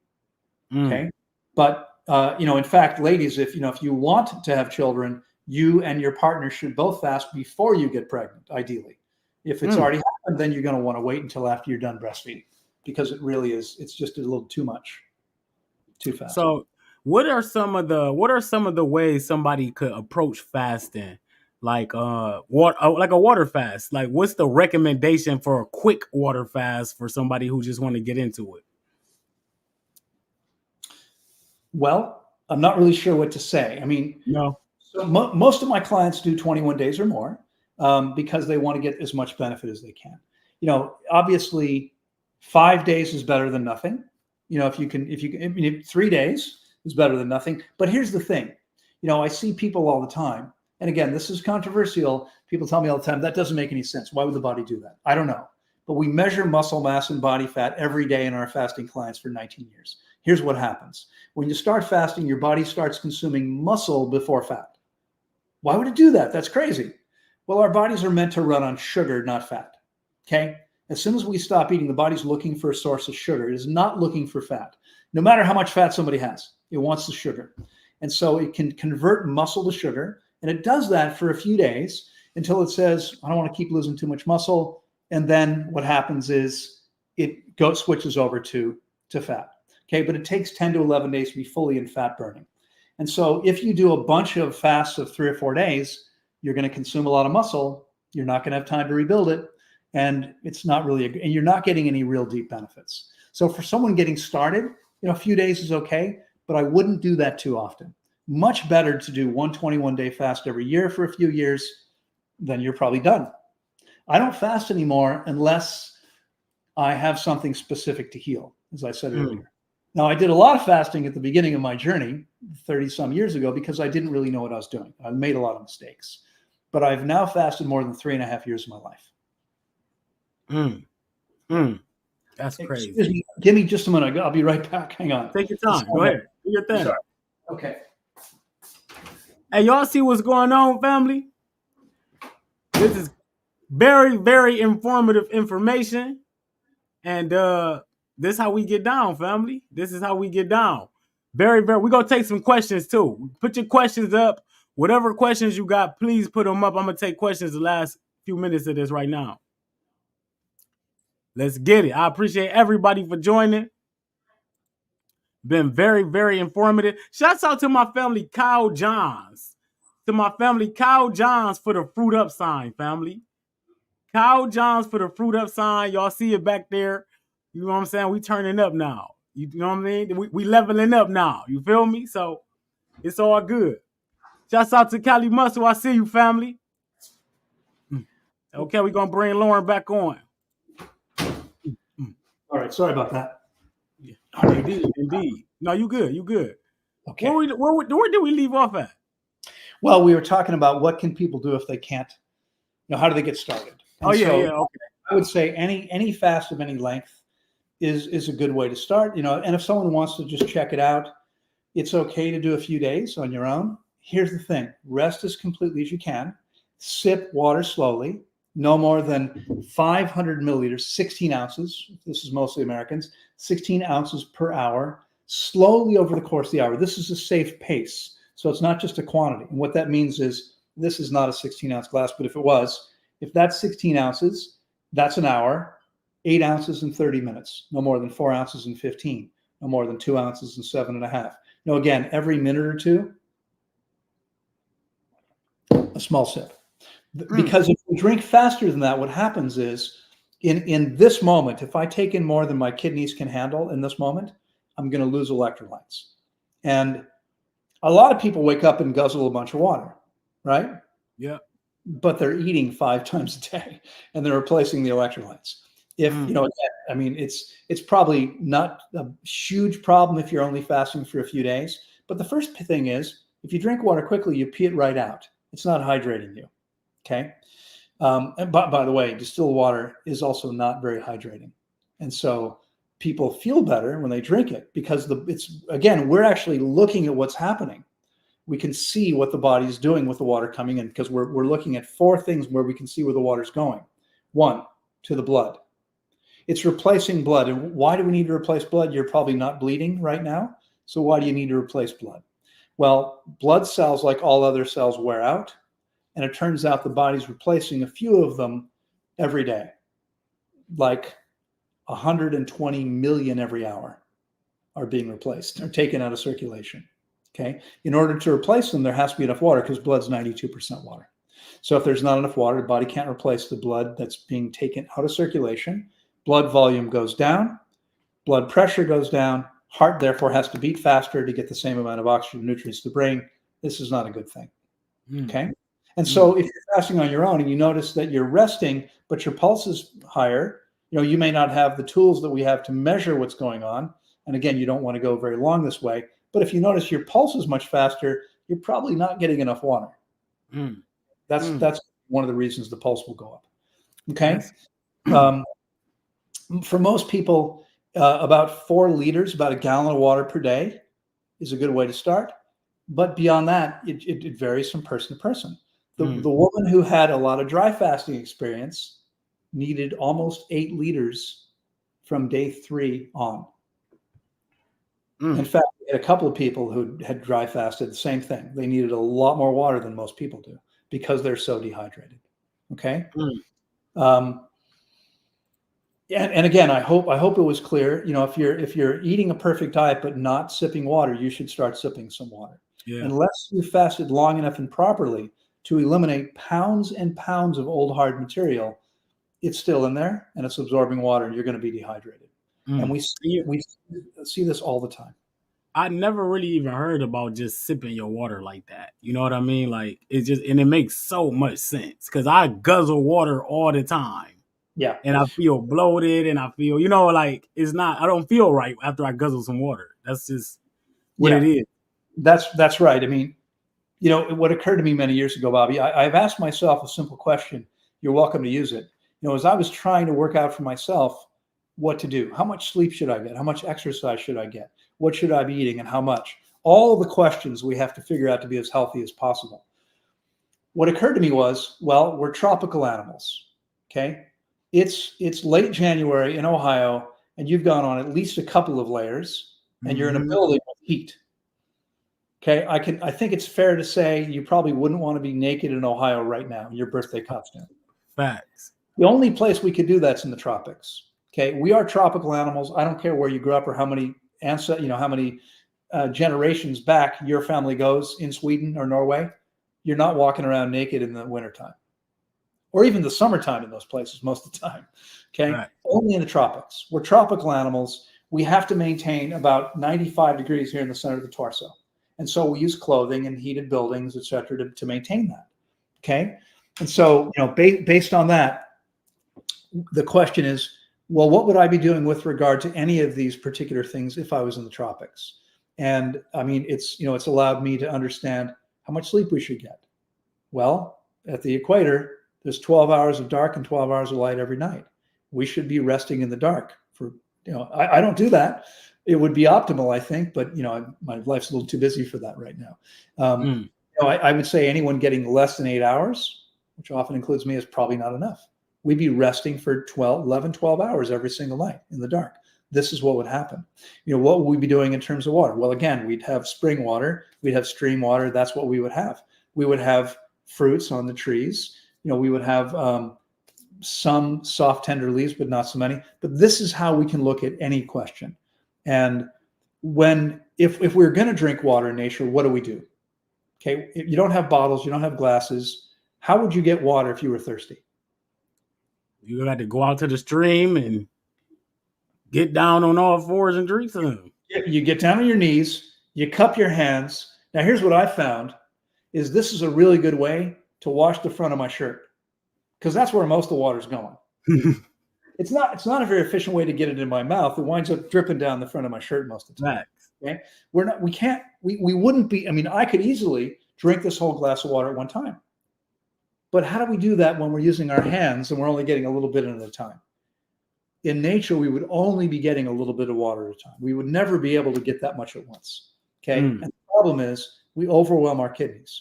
Okay. But, in fact, ladies, if you want to have children, you and your partner should both fast before you get pregnant, ideally. If it's already happened, then you're going to want to wait until after you're done breastfeeding, because it really is, it's just a little too much, too fast. So what are some of the ways somebody could approach fasting? Like a water fast. Like, what's the recommendation for a quick water fast for somebody who just want to get into it? Well, I'm not really sure what to say. I mean, No. So most of my clients do 21 days or more because they want to get as much benefit as they can. Obviously 5 days is better than nothing. If you can, 3 days is better than nothing. But here's the thing, I see people all the time. And again, this is controversial. People tell me all the time, that doesn't make any sense. Why would the body do that? I don't know. But we measure muscle mass and body fat every day in our fasting clients for 19 years. Here's what happens. When you start fasting, your body starts consuming muscle before fat. Why would it do that? That's crazy. Well, our bodies are meant to run on sugar, not fat. Okay? As soon as we stop eating, the body's looking for a source of sugar. It is not looking for fat. No matter how much fat somebody has, it wants the sugar. And so it can convert muscle to sugar. And it does that for a few days until it says, I don't want to keep losing too much muscle. And then what happens is it switches over to fat. Okay, but it takes 10 to 11 days to be fully in fat burning. And so if you do a bunch of fasts of 3 or 4 days, you're going to consume a lot of muscle. You're not going to have time to rebuild it. And it's not really, and you're not getting any real deep benefits. So for someone getting started, a few days is okay, but I wouldn't do that too often. Much better to do 1 21-day fast every year for a few years, then you're probably done. I don't fast anymore unless I have something specific to heal, as I said earlier. Now, I did a lot of fasting at the beginning of my journey 30 some years ago because I didn't really know what I was doing. I made a lot of mistakes, but I've now fasted more than 3.5 years of my life. That's crazy. Excuse me. Give me just a minute. I'll be right back. Hang on. Take your time. Go ahead. Do your thing. Sorry. Okay. Hey, y'all see what's going on, family? This is very, very informative information. And this is how we get down, family. This is how we get down. Very, very. We're going to take some questions, too. Put your questions up. Whatever questions you got, please put them up. I'm going to take questions the last few minutes of this right now. Let's get it. I appreciate everybody for joining. Been very, very informative. Shouts out to my family, Kyle Johns. To my family, Kyle Johns for the fruit up sign, family. Kyle Johns for the fruit up sign. Y'all see it back there. You know what I'm saying? We turning up now. You know what I mean? We leveling up now. You feel me? So it's all good. Shouts out to Cali Muscle. I see you, family. Okay, we're gonna bring Loren back on. All right, sorry about that. Yeah. Indeed. No, you good. You good. Okay. Where did we leave off at? Well, we were talking about what can people do if they can't. How do they get started? And Okay. I would say any fast of any length is a good way to start. And if someone wants to just check it out, it's okay to do a few days on your own. Here's the thing: rest as completely as you can. Sip water slowly, no more than 500 milliliters, 16 ounces. This is mostly Americans, 16 ounces per hour, slowly over the course of the hour. This is a safe pace. So it's not just a quantity. And what that means is this is not a 16-ounce glass, but if that's 16 ounces, that's an hour, 8 ounces in 30 minutes, no more than 4 ounces in 15, no more than 2 ounces in 7.5. Again, every minute or two, a small sip. Because if we drink faster than that, what happens is in this moment, if I take in more than my kidneys can handle in this moment, I'm going to lose electrolytes. And a lot of people wake up and guzzle a bunch of water, right? Yeah. But they're eating 5 times a day and they're replacing the electrolytes. It's probably not a huge problem if you're only fasting for a few days. But the first thing is, if you drink water quickly, you pee it right out. It's not hydrating you. Okay. And by the way, distilled water is also not very hydrating. And so people feel better when they drink it because we're actually looking at what's happening. We can see what the body is doing with the water coming in because we're looking at 4 things where we can see where the water's going. 1, to the blood. It's replacing blood. And why do we need to replace blood? You're probably not bleeding right now. So why do you need to replace blood? Well, blood cells, like all other cells, wear out. And it turns out the body's replacing a few of them every day, like 120 million every hour are being replaced or taken out of circulation. Okay. In order to replace them, there has to be enough water because blood's 92% water. So if there's not enough water, the body can't replace the blood that's being taken out of circulation. Blood volume goes down, blood pressure goes down, heart therefore has to beat faster to get the same amount of oxygen and nutrients to the brain. This is not a good thing. Okay. And so if you're fasting on your own and you notice that you're resting, but your pulse is higher, you may not have the tools that we have to measure what's going on. And again, you don't want to go very long this way. But if you notice your pulse is much faster, you're probably not getting enough water. That's one of the reasons the pulse will go up. Okay. Yes. For most people, about 4 liters, about a gallon of water per day is a good way to start. But beyond that, it varies from person to person. The woman who had a lot of dry fasting experience needed almost 8 liters from day 3 on. In fact, we had a couple of people who had dry fasted, the same thing. They needed a lot more water than most people do because they're so dehydrated. Okay. And again, I hope it was clear. If you're eating a perfect diet but not sipping water, you should start sipping some water. Yeah. Unless you fasted long enough and properly to eliminate pounds and pounds of old hard material, it's still in there and it's absorbing water and you're going to be dehydrated. And we see this all the time. I never really even heard about just sipping your water like that. You know what I mean? Like it makes so much sense because I guzzle water all the time. Yeah. And I feel bloated and I feel, I don't feel right after I guzzle some water. That's just what it is. That's right. I mean, what occurred to me many years ago, Bobby, I've asked myself a simple question. You're welcome to use it. As I was trying to work out for myself what to do, how much sleep should I get? How much exercise should I get? What should I be eating and how much? All the questions we have to figure out to be as healthy as possible. What occurred to me was, well, we're tropical animals. Okay. It's late January in Ohio and you've gone on at least a couple of layers and you're in a building with heat. Okay. I think it's fair to say you probably wouldn't want to be naked in Ohio right now in your birthday costume. Facts. The only place we could do that's in the tropics. Okay. We are tropical animals. I don't care where you grew up or how many generations back your family goes in Sweden or Norway. You're not walking around naked in the wintertime or even the summertime in those places most of the time. Okay. Right. Only in the tropics. We're tropical animals. we have to maintain about 95 degrees here in the center of the torso. And so we use clothing and heated buildings, et cetera, to maintain that. Okay. And so, based on that, the question is, well, what would I be doing with regard to any of these particular things if I was in the tropics? And I mean, it's allowed me to understand how much sleep we should get. Well, at the equator, there's 12 hours of dark and 12 hours of light every night. We should be resting in the dark for, I don't do that. It would be optimal, I think, but my life's a little too busy for that right now. I would say anyone getting less than 8 hours, which often includes me, is probably not enough. We'd be resting for 12 hours every single night in the dark. This is what would happen. What would we be doing in terms of water? Well, again, we'd have spring water, we'd have stream water. That's what we would have. We would have fruits on the trees. We would have some soft, tender leaves, but not so many. But this is how we can look at any question. And if we're going to drink water in nature, what do? Okay, if you don't have bottles, you don't have glasses. How would you get water if you were thirsty? You got to go out to the stream and get down on all fours and drink some. You get down on your knees, you cup your hands. Now, here's what I found is this is a really good way to wash the front of my shirt, because that's where most of the water's going. It's not a very efficient way to get it in my mouth. It winds up dripping down the front of my shirt most of the time. Okay? We wouldn't be, I could easily drink this whole glass of water at one time. But how do we do that when we're using our hands and we're only getting a little bit at a time? In nature, we would only be getting a little bit of water at a time. We would never be able to get that much at once. Okay. And the problem is we overwhelm our kidneys.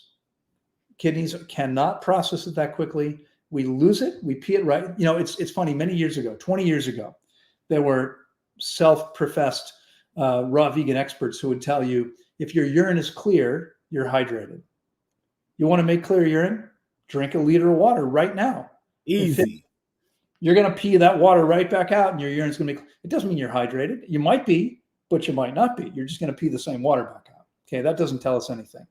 Kidneys cannot process it that quickly. We lose it. We pee it right. It's funny. Many years ago, 20 years ago, there were self-professed raw vegan experts who would tell you, if your urine is clear, you're hydrated. You want to make clear urine? Drink a liter of water right now. Easy. You're going to pee that water right back out and your urine's going to be, it doesn't mean you're hydrated. You might be, but you might not be. You're just going to pee the same water back out. Okay. That doesn't tell us anything.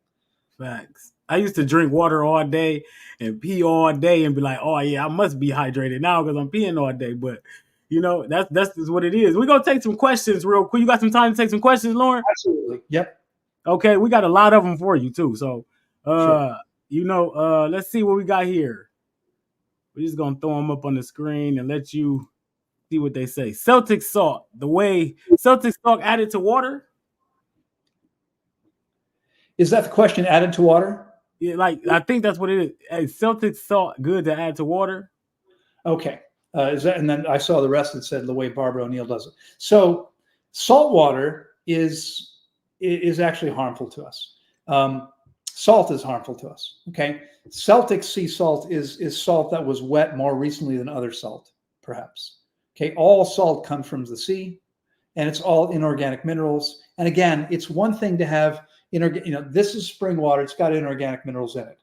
Facts. I used to drink water all day and pee all day and be like, oh yeah, I must be hydrated now because I'm peeing all day. But that's just what it is. We're going to take some questions real quick. You got some time to take some questions, Loren? Absolutely. Yep. Okay. We got a lot of them for you too. So, Sure. Let's see what we got here. We're just going to throw them up on the screen and let you see what they say. Celtic salt, the way Celtic salt added to water. Is that the question, added to water? Yeah, I think that's what it is. Is Celtic salt good to add to water? Okay. And then I saw the rest that said the way Barbara O'Neill does it. So salt water is actually harmful to us. Salt is harmful to us. Okay. Celtic sea salt is salt that was wet more recently than other salt, perhaps. Okay. All salt comes from the sea, and it's all inorganic minerals. And again, it's one thing to have this is spring water. It's got inorganic minerals in it.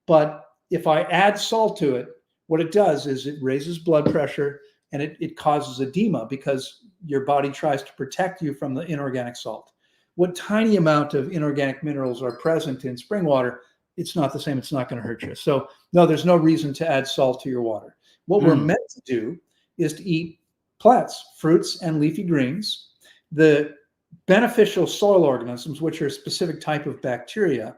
But if I add salt to it, what it does is it raises blood pressure and it causes edema because your body tries to protect you from the inorganic salt. What tiny amount of inorganic minerals are present in spring water, it's not the same. It's not going to hurt you. So no, there's no reason to add salt to your water. What we're meant to do is to eat plants, fruits, and leafy greens. The beneficial soil organisms, which are a specific type of bacteria,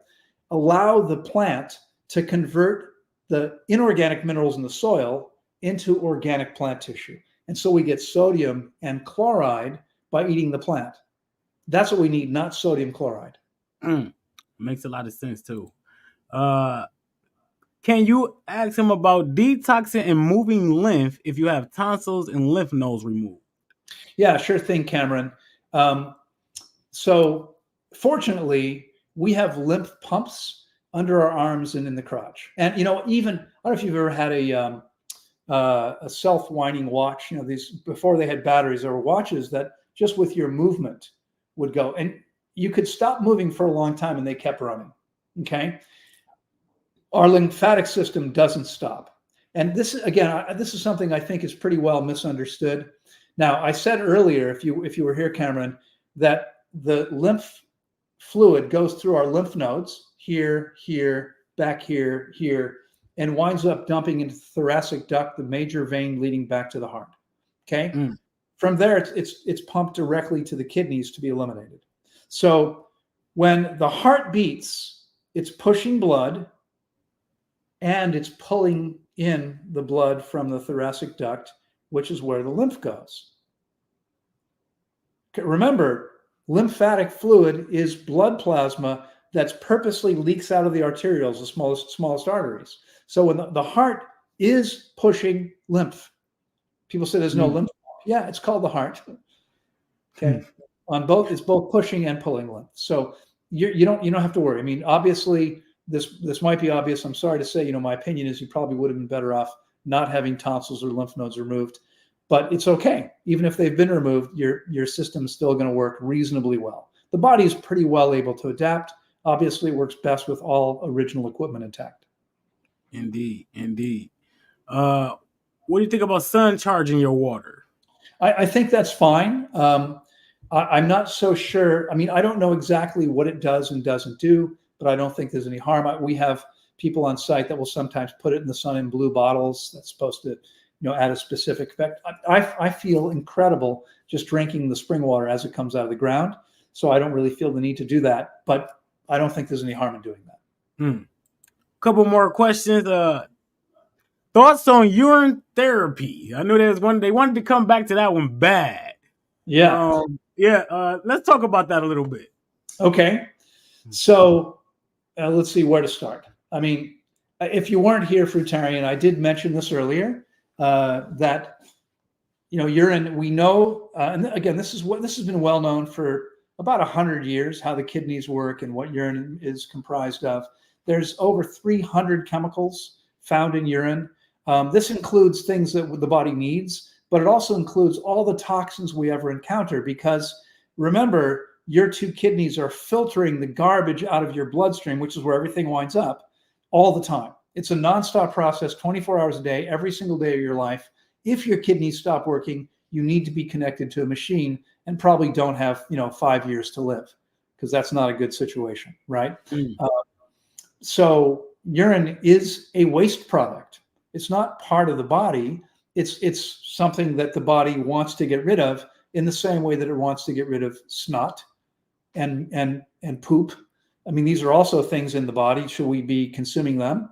allow the plant to convert the inorganic minerals in the soil into organic plant tissue. And so we get sodium and chloride by eating the plant. That's what we need, not sodium chloride. Makes a lot of sense too. Can you ask him about detoxing and moving lymph if you have tonsils and lymph nodes removed? Yeah, sure thing, Cameron. So fortunately, we have lymph pumps under our arms and in the crotch. And, even, I don't know if you've ever had a self-winding watch, these, before they had batteries, there were watches that just with your movement would go, and you could stop moving for a long time and they kept running. Okay. Our lymphatic system doesn't stop. And this is something I think is pretty well misunderstood. Now, I said earlier, if you were here, Cameron, that the lymph fluid goes through our lymph nodes here, back here, and winds up dumping into the thoracic duct, the major vein leading back to the heart. Okay. From there, it's pumped directly to the kidneys to be eliminated. So when the heart beats, it's pushing blood and it's pulling in the blood from the thoracic duct, which is where the lymph goes. Remember, lymphatic fluid is blood plasma that's purposely leaks out of the arterioles, the smallest arteries. So when the heart is pushing lymph, people say there's no lymph. Yeah, it's called the heart. Okay, on both, it's both pushing and pulling lymph. So you don't have to worry. I mean, obviously, this might be obvious. I'm sorry to say, my opinion is you probably would have been better off not having tonsils or lymph nodes removed. But it's okay. Even if they've been removed, your system's still going to work reasonably well. The body is pretty well able to adapt. Obviously, it works best with all original equipment intact. Indeed. What do you think about sun charging your water? I think that's fine. I'm not so sure. I mean, I don't know exactly what it does and doesn't do, but I don't think there's any harm. We have people on site that will sometimes put it in the sun in blue bottles. That's supposed to add a specific effect. I feel incredible just drinking the spring water as it comes out of the ground. So I don't really feel the need to do that, but I don't think there's any harm in doing that. Couple more questions. Thoughts on urine therapy? I know there's one. They wanted to come back to that one bad. Yeah. Let's talk about that a little bit. Okay. So let's see where to start. I mean, if you weren't here, Fruitarian, I did mention this earlier. That urine, we know, and again, this has been well known for about 100 years, how the kidneys work and what urine is comprised of. There's over 300 chemicals found in urine. This includes things that the body needs, but it also includes all the toxins we ever encounter, because remember, your two kidneys are filtering the garbage out of your bloodstream, which is where everything winds up, all the time. It's a nonstop process, 24 hours a day, every single day of your life. If your kidneys stop working, you need to be connected to a machine and probably don't have, 5 years to live, because that's not a good situation, right? So urine is a waste product. It's not part of the body. It's something that the body wants to get rid of in the same way that it wants to get rid of snot and poop. I mean, these are also things in the body. Should we be consuming them?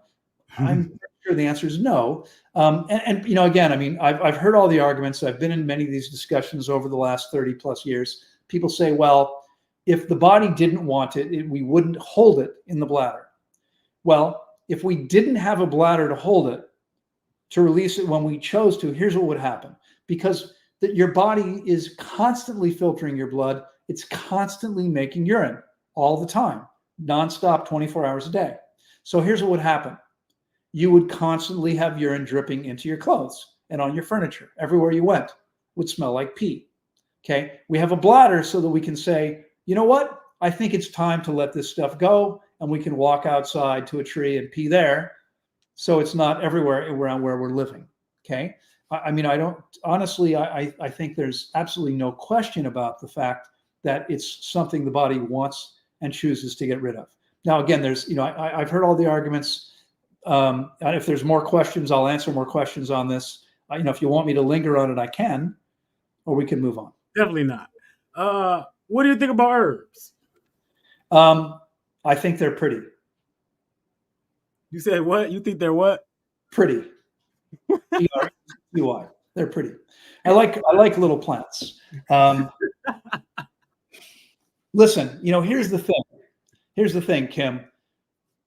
I'm sure the answer is no. Again, I mean, I've heard all the arguments. I've been in many of these discussions over the last 30 plus years. People say, well, if the body didn't want it, we wouldn't hold it in the bladder. Well, if we didn't have a bladder to hold it, to release it when we chose to, here's what would happen. Because your body is constantly filtering your blood. It's constantly making urine all the time, nonstop, 24 hours a day. So here's what would happen. You would constantly have urine dripping into your clothes and on your furniture. Everywhere you went would smell like pee. Okay. We have a bladder so that we can say, you know what? I think it's time to let this stuff go, and we can walk outside to a tree and pee there. So it's not everywhere around where we're living. Okay. I mean, I think there's absolutely no question about the fact that it's something the body wants and chooses to get rid of. Now, again, there's, I've heard all the arguments. If there's more questions, I'll answer more questions on this. If you want me to linger on it, I can, or we can move on. Definitely not. What do you think about herbs? I think they're pretty. You said what? You think they're what? Pretty. P-R-E-T-Y. They're pretty. I like little plants. Listen, here's the thing. Here's the thing, Kim.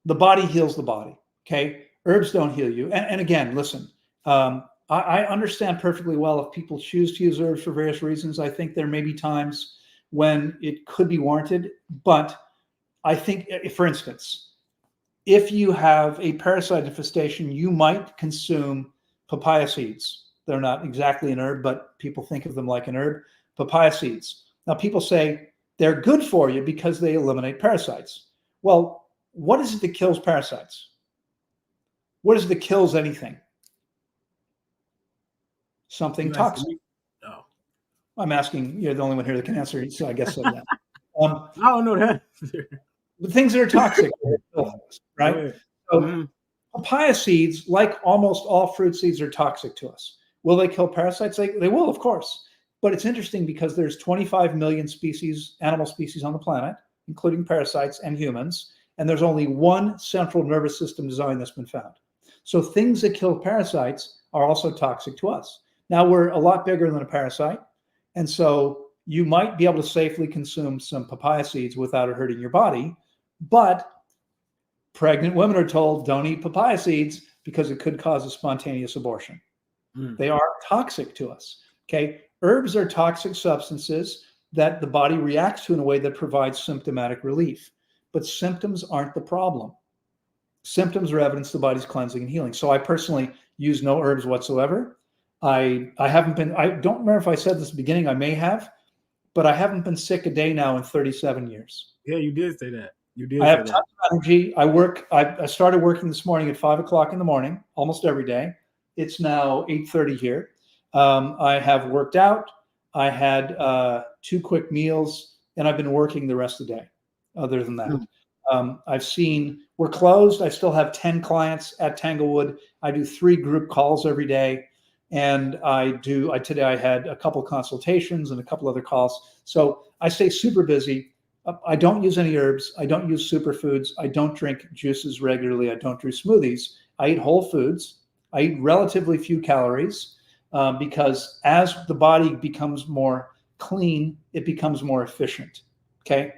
The body heals the body. Okay. Herbs don't heal you. And again, listen, I understand perfectly well if people choose to use herbs for various reasons. I think there may be times when it could be warranted, but I think, for instance, if you have a parasite infestation, you might consume papaya seeds. They're not exactly an herb, but people think of them like an herb. Papaya seeds. Now, people say they're good for you because they eliminate parasites. Well, what is it that kills parasites? What is it that kills anything? Something toxic. Oh. I'm asking, you're the only one here that can answer, so I guess so. Yeah. I don't know that. The things that are toxic, right? So papaya seeds, like almost all fruit seeds, are toxic to us. Will they kill parasites? They will, of course. But it's interesting because there's 25 million animal species on the planet, including parasites and humans, and there's only one central nervous system design that's been found. So things that kill parasites are also toxic to us. Now we're a lot bigger than a parasite, and so you might be able to safely consume some papaya seeds without it hurting your body, but pregnant women are told don't eat papaya seeds because it could cause a spontaneous abortion. They are toxic to us. Okay. Herbs are toxic substances that the body reacts to in a way that provides symptomatic relief. But symptoms aren't the problem. Symptoms are evidence the body's cleansing and healing. So I personally use no herbs whatsoever. I don't remember if I said this at the beginning, I may have, but I haven't been sick a day now in 37 years. Yeah, you did say that. You did. I have tons of energy. I started working this morning at 5 o'clock in the morning, almost every day. It's now 8:30 here. I have worked out. I had 2 quick meals, and I've been working the rest of the day. Other than that, we're closed. I still have 10 clients at Tanglewood. I do 3 group calls every day, and today I had a couple consultations and a couple other calls. So I stay super busy. I don't use any herbs. I don't use superfoods. I don't drink juices regularly. I don't do smoothies. I eat whole foods. I eat relatively few calories because as the body becomes more clean, it becomes more efficient. Okay.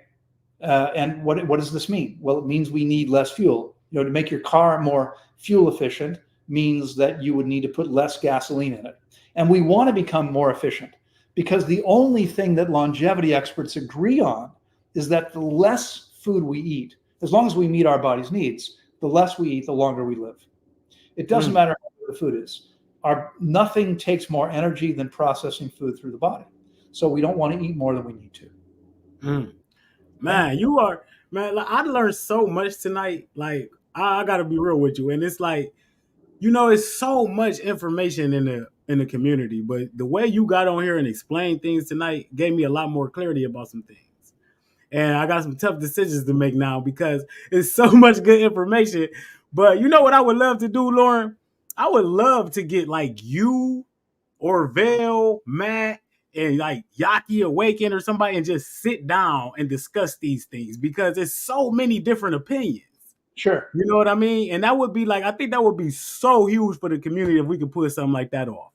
And what does this mean? Well, it means we need less fuel. To make your car more fuel efficient means that you would need to put less gasoline in it. And we want to become more efficient because the only thing that longevity experts agree on is that the less food we eat, as long as we meet our body's needs, the less we eat, the longer we live. It doesn't matter how the food is. Nothing takes more energy than processing food through the body. So we don't want to eat more than we need to. Man, like, I learned so much tonight. Like, I gotta be real with you. And it's like, it's so much information in the community, but the way you got on here and explained things tonight gave me a lot more clarity about some things. And I got some tough decisions to make now because it's so much good information. But you know what I would love to do, Loren? I would love to get like you, Orville, Matt, and like Yaki Awaken or somebody and just sit down and discuss these things because there's so many different opinions. Sure. You know what I mean? And that would be like, I think that would be so huge for the community if we could pull something like that off.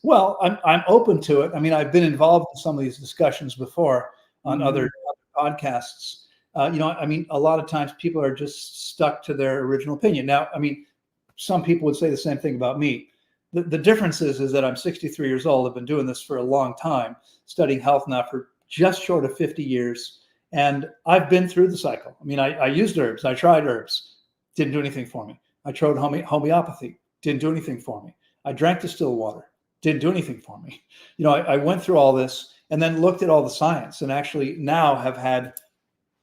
Well, I'm open to it. I mean, I've been involved in some of these discussions before on other podcasts. A lot of times people are just stuck to their original opinion. Now, I mean, some people would say the same thing about me. The difference is that I'm 63 years old. I've been doing this for a long time, studying health now for just short of 50 years. And I've been through the cycle. I mean, I used herbs. I tried herbs. Didn't do anything for me. I tried homeopathy. Didn't do anything for me. I drank distilled water. Didn't do anything for me. I went through all this and then looked at all the science and actually now have had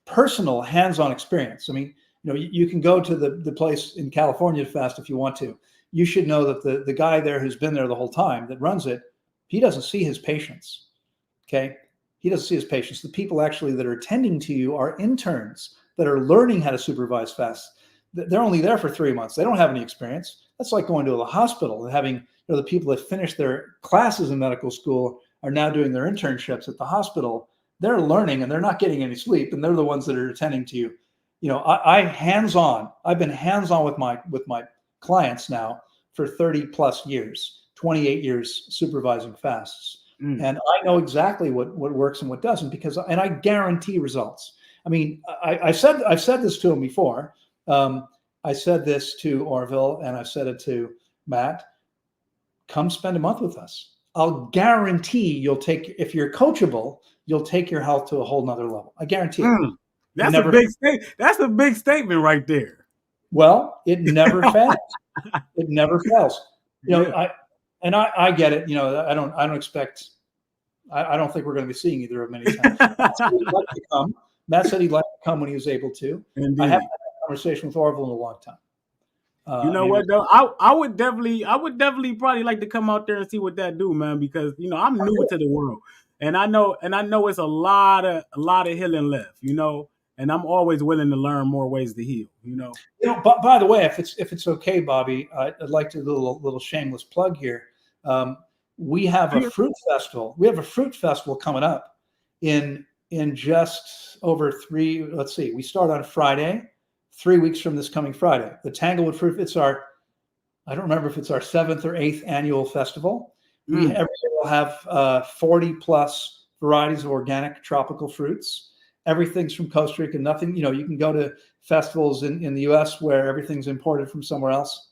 personal hands-on experience. I mean, you can go to the place in California to fast if you want to. You should know that the guy there who's been there the whole time that runs it, he doesn't see his patients. Okay. He doesn't see his patients. The people actually that are attending to you are interns that are learning how to supervise fast. They're only there for 3 months. They don't have any experience. That's like going to a hospital and having the people that finished their classes in medical school are now doing their internships at the hospital. They're learning and they're not getting any sleep, and they're the ones that are attending to you. I've been hands-on with my clients now for 30 plus years, 28 years supervising fasts. And I know exactly what works and what doesn't and I guarantee results. I mean, I've said this to him before. I said this to Orville and I've said it to Matt. Come spend a month with us. I'll guarantee if you're coachable, you'll take your health to a whole nother level. I guarantee it. That's a big statement. That's a big statement right there. Well, it never fails. It never fails. I get it. I don't expect. I don't think we're going to be seeing either of them anytime. Matt said he'd like to come when he was able to. Indeed. I haven't had a conversation with Orville in a long time. What though? I would definitely probably like to come out there and see what that do, man, because I'm new to the world. And I know it's a lot of healing left, and I'm always willing to learn more ways to heal, By the way, if it's okay, Bobby, I'd like to do a little shameless plug here. we have a fruit festival. We have a fruit festival coming up in just over we start on Friday, 3 weeks from this coming Friday. The Tanglewood Fruit, I don't remember if it's our 7th or 8th annual festival. We every year will have 40 plus varieties of organic tropical fruits. Everything's from Costa Rica. Nothing, you can go to festivals in the US where everything's imported from somewhere else.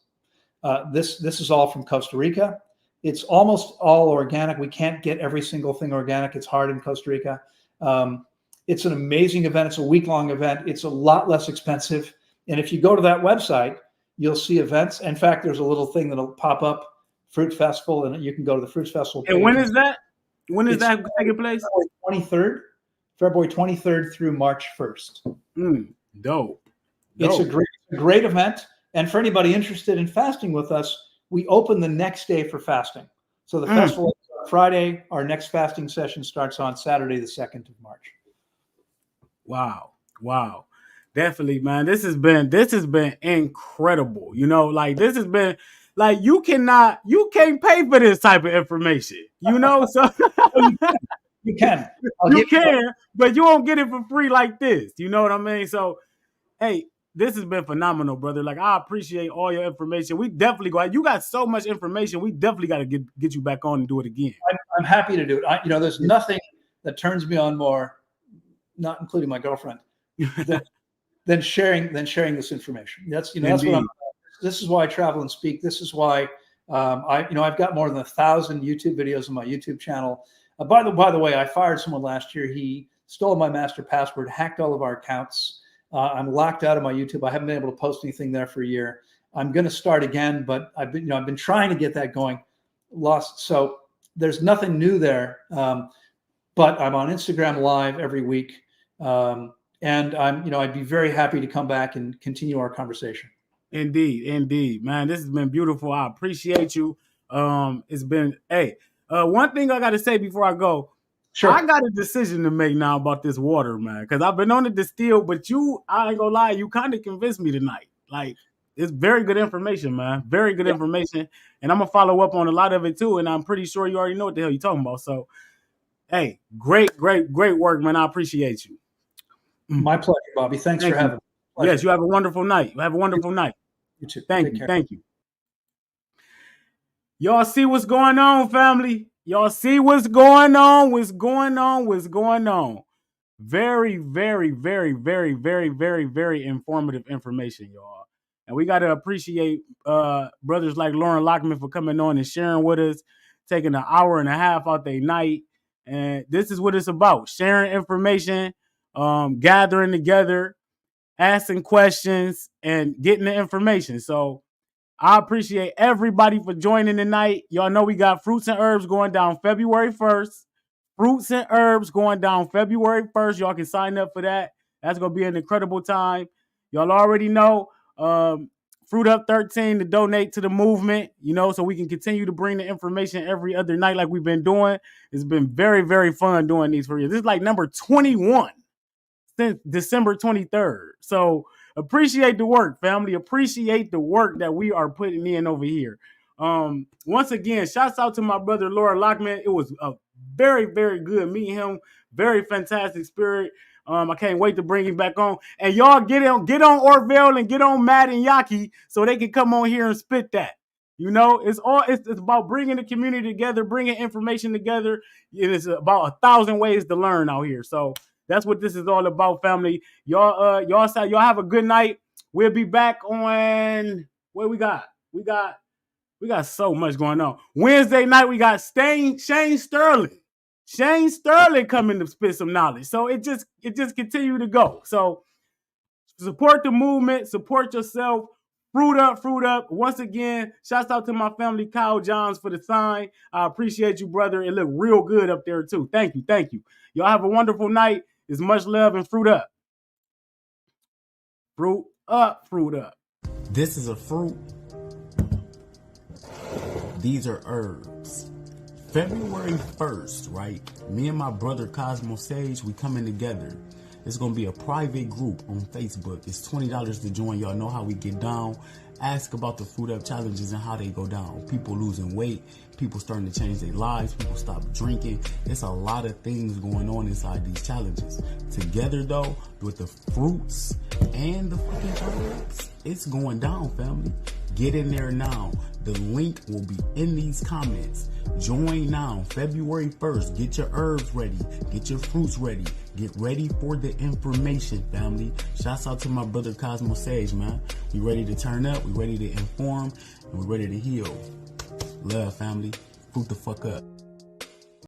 This is all from Costa Rica. It's almost all organic. We can't get every single thing organic. It's hard in Costa Rica. It's an amazing event. It's a week-long event. It's a lot less expensive. And if you go to that website, you'll see events. In fact, there's a little thing that'll pop up, Fruit Festival, and you can go to the Fruit Festival page. And when is that? When is that taking place? February 23rd through March 1st. Dope. It's a great event. And for anybody interested in fasting with us, we open the next day for fasting. So the festival is on Friday. Our next fasting session starts on Saturday, the 2nd of March. Wow. Definitely, man. This has been incredible. This has been you can't pay for this type of information. So you can. But you won't get it for free like this. You know what I mean? So, hey, this has been phenomenal, brother. I appreciate all your information. We definitely you got so much information. We definitely got to get you back on and do it again. I'm happy to do it. There's nothing that turns me on more, not including my girlfriend, than sharing this information. That's what this is why I travel and speak. This is why I've got more than 1,000 YouTube videos on my YouTube channel. By the way, I fired someone last year. He stole my master password, hacked all of our accounts. I'm locked out of my YouTube. I haven't been able to post anything there for a year. I'm going to start again, but I've been trying to get that going. Lost. So there's nothing new there. But I'm on Instagram Live every week. And I'd be very happy to come back and continue our conversation. Indeed, man. This has been beautiful. I appreciate you. It's been, one thing I got to say before I go. Sure. I got a decision to make now about this water, man, because I've been on the distill, but I ain't gonna lie, you kind of convinced me tonight. It's very good information, man. Very good information. And I'm gonna follow up on a lot of it too. And I'm pretty sure you already know what the hell you're talking about. So, hey, great work, man. I appreciate you. My pleasure, Bobby. Thanks for having me. Yes, you have a wonderful night. You too. Thank you. Y'all see what's going on, family? Y'all see what's going on? Very, very, very, very, very, very, very informative information, y'all. And we got to appreciate brothers like Loren Lockman for coming on and sharing with us, taking an hour and a half out their night. And this is what it's about, sharing information, gathering together, asking questions, and getting the information. So I appreciate everybody for joining tonight. Y'all know we got Fruits and Herbs going down February 1st. Fruits and Herbs going down February 1st. Y'all can sign up for that. That's going to be an incredible time. Y'all already know Fruit Up 13 to donate to the movement, so we can continue to bring the information every other night like we've been doing. It's been very, very fun doing these for you. This is number 21 since December 23rd. So appreciate the work, family. Appreciate the work that we are putting in over here. Once again, shouts out to my brother Loren Lockman. It was a very, very good meeting him. Very fantastic spirit. I can't wait to bring him back on. And y'all get on Orville and get on Matt and Yaki so they can come on here and spit that. It's about bringing the community together, bringing information together. It is about 1,000 ways to learn out here. So that's what this is all about, family. Y'all have a good night. We'll be back on what we got. We got so much going on. Wednesday night we got Shane Sterling. Shane Sterling coming to spit some knowledge. So it just continue to go. So support the movement, support yourself. Fruit up. Once again, shouts out to my family, Kyle Johns, for the sign. I appreciate you, brother. It looked real good up there too. Thank you. Y'all have a wonderful night. It's much love and fruit up. Fruit up. This is a fruit. These are herbs. February 1st, right? Me and my brother Cosmo Sage, we coming together. It's going to be a private group on Facebook. It's $20 to join. Y'all know how we get down. Ask about the Fruit Up challenges and how they go down. People losing weight, people starting to change their lives, people stop drinking. It's a lot of things going on inside these challenges. Together though, with the fruits and the fucking herbs, it's going down, family. Get in there now. The link will be in these comments. Join now, February 1st. Get your herbs ready. Get your fruits ready. Get ready for the information, family. Shouts out to my brother Cosmo Sage, man. We ready to turn up. We ready to inform. And we ready to heal. Love, family. Fruit the fuck up.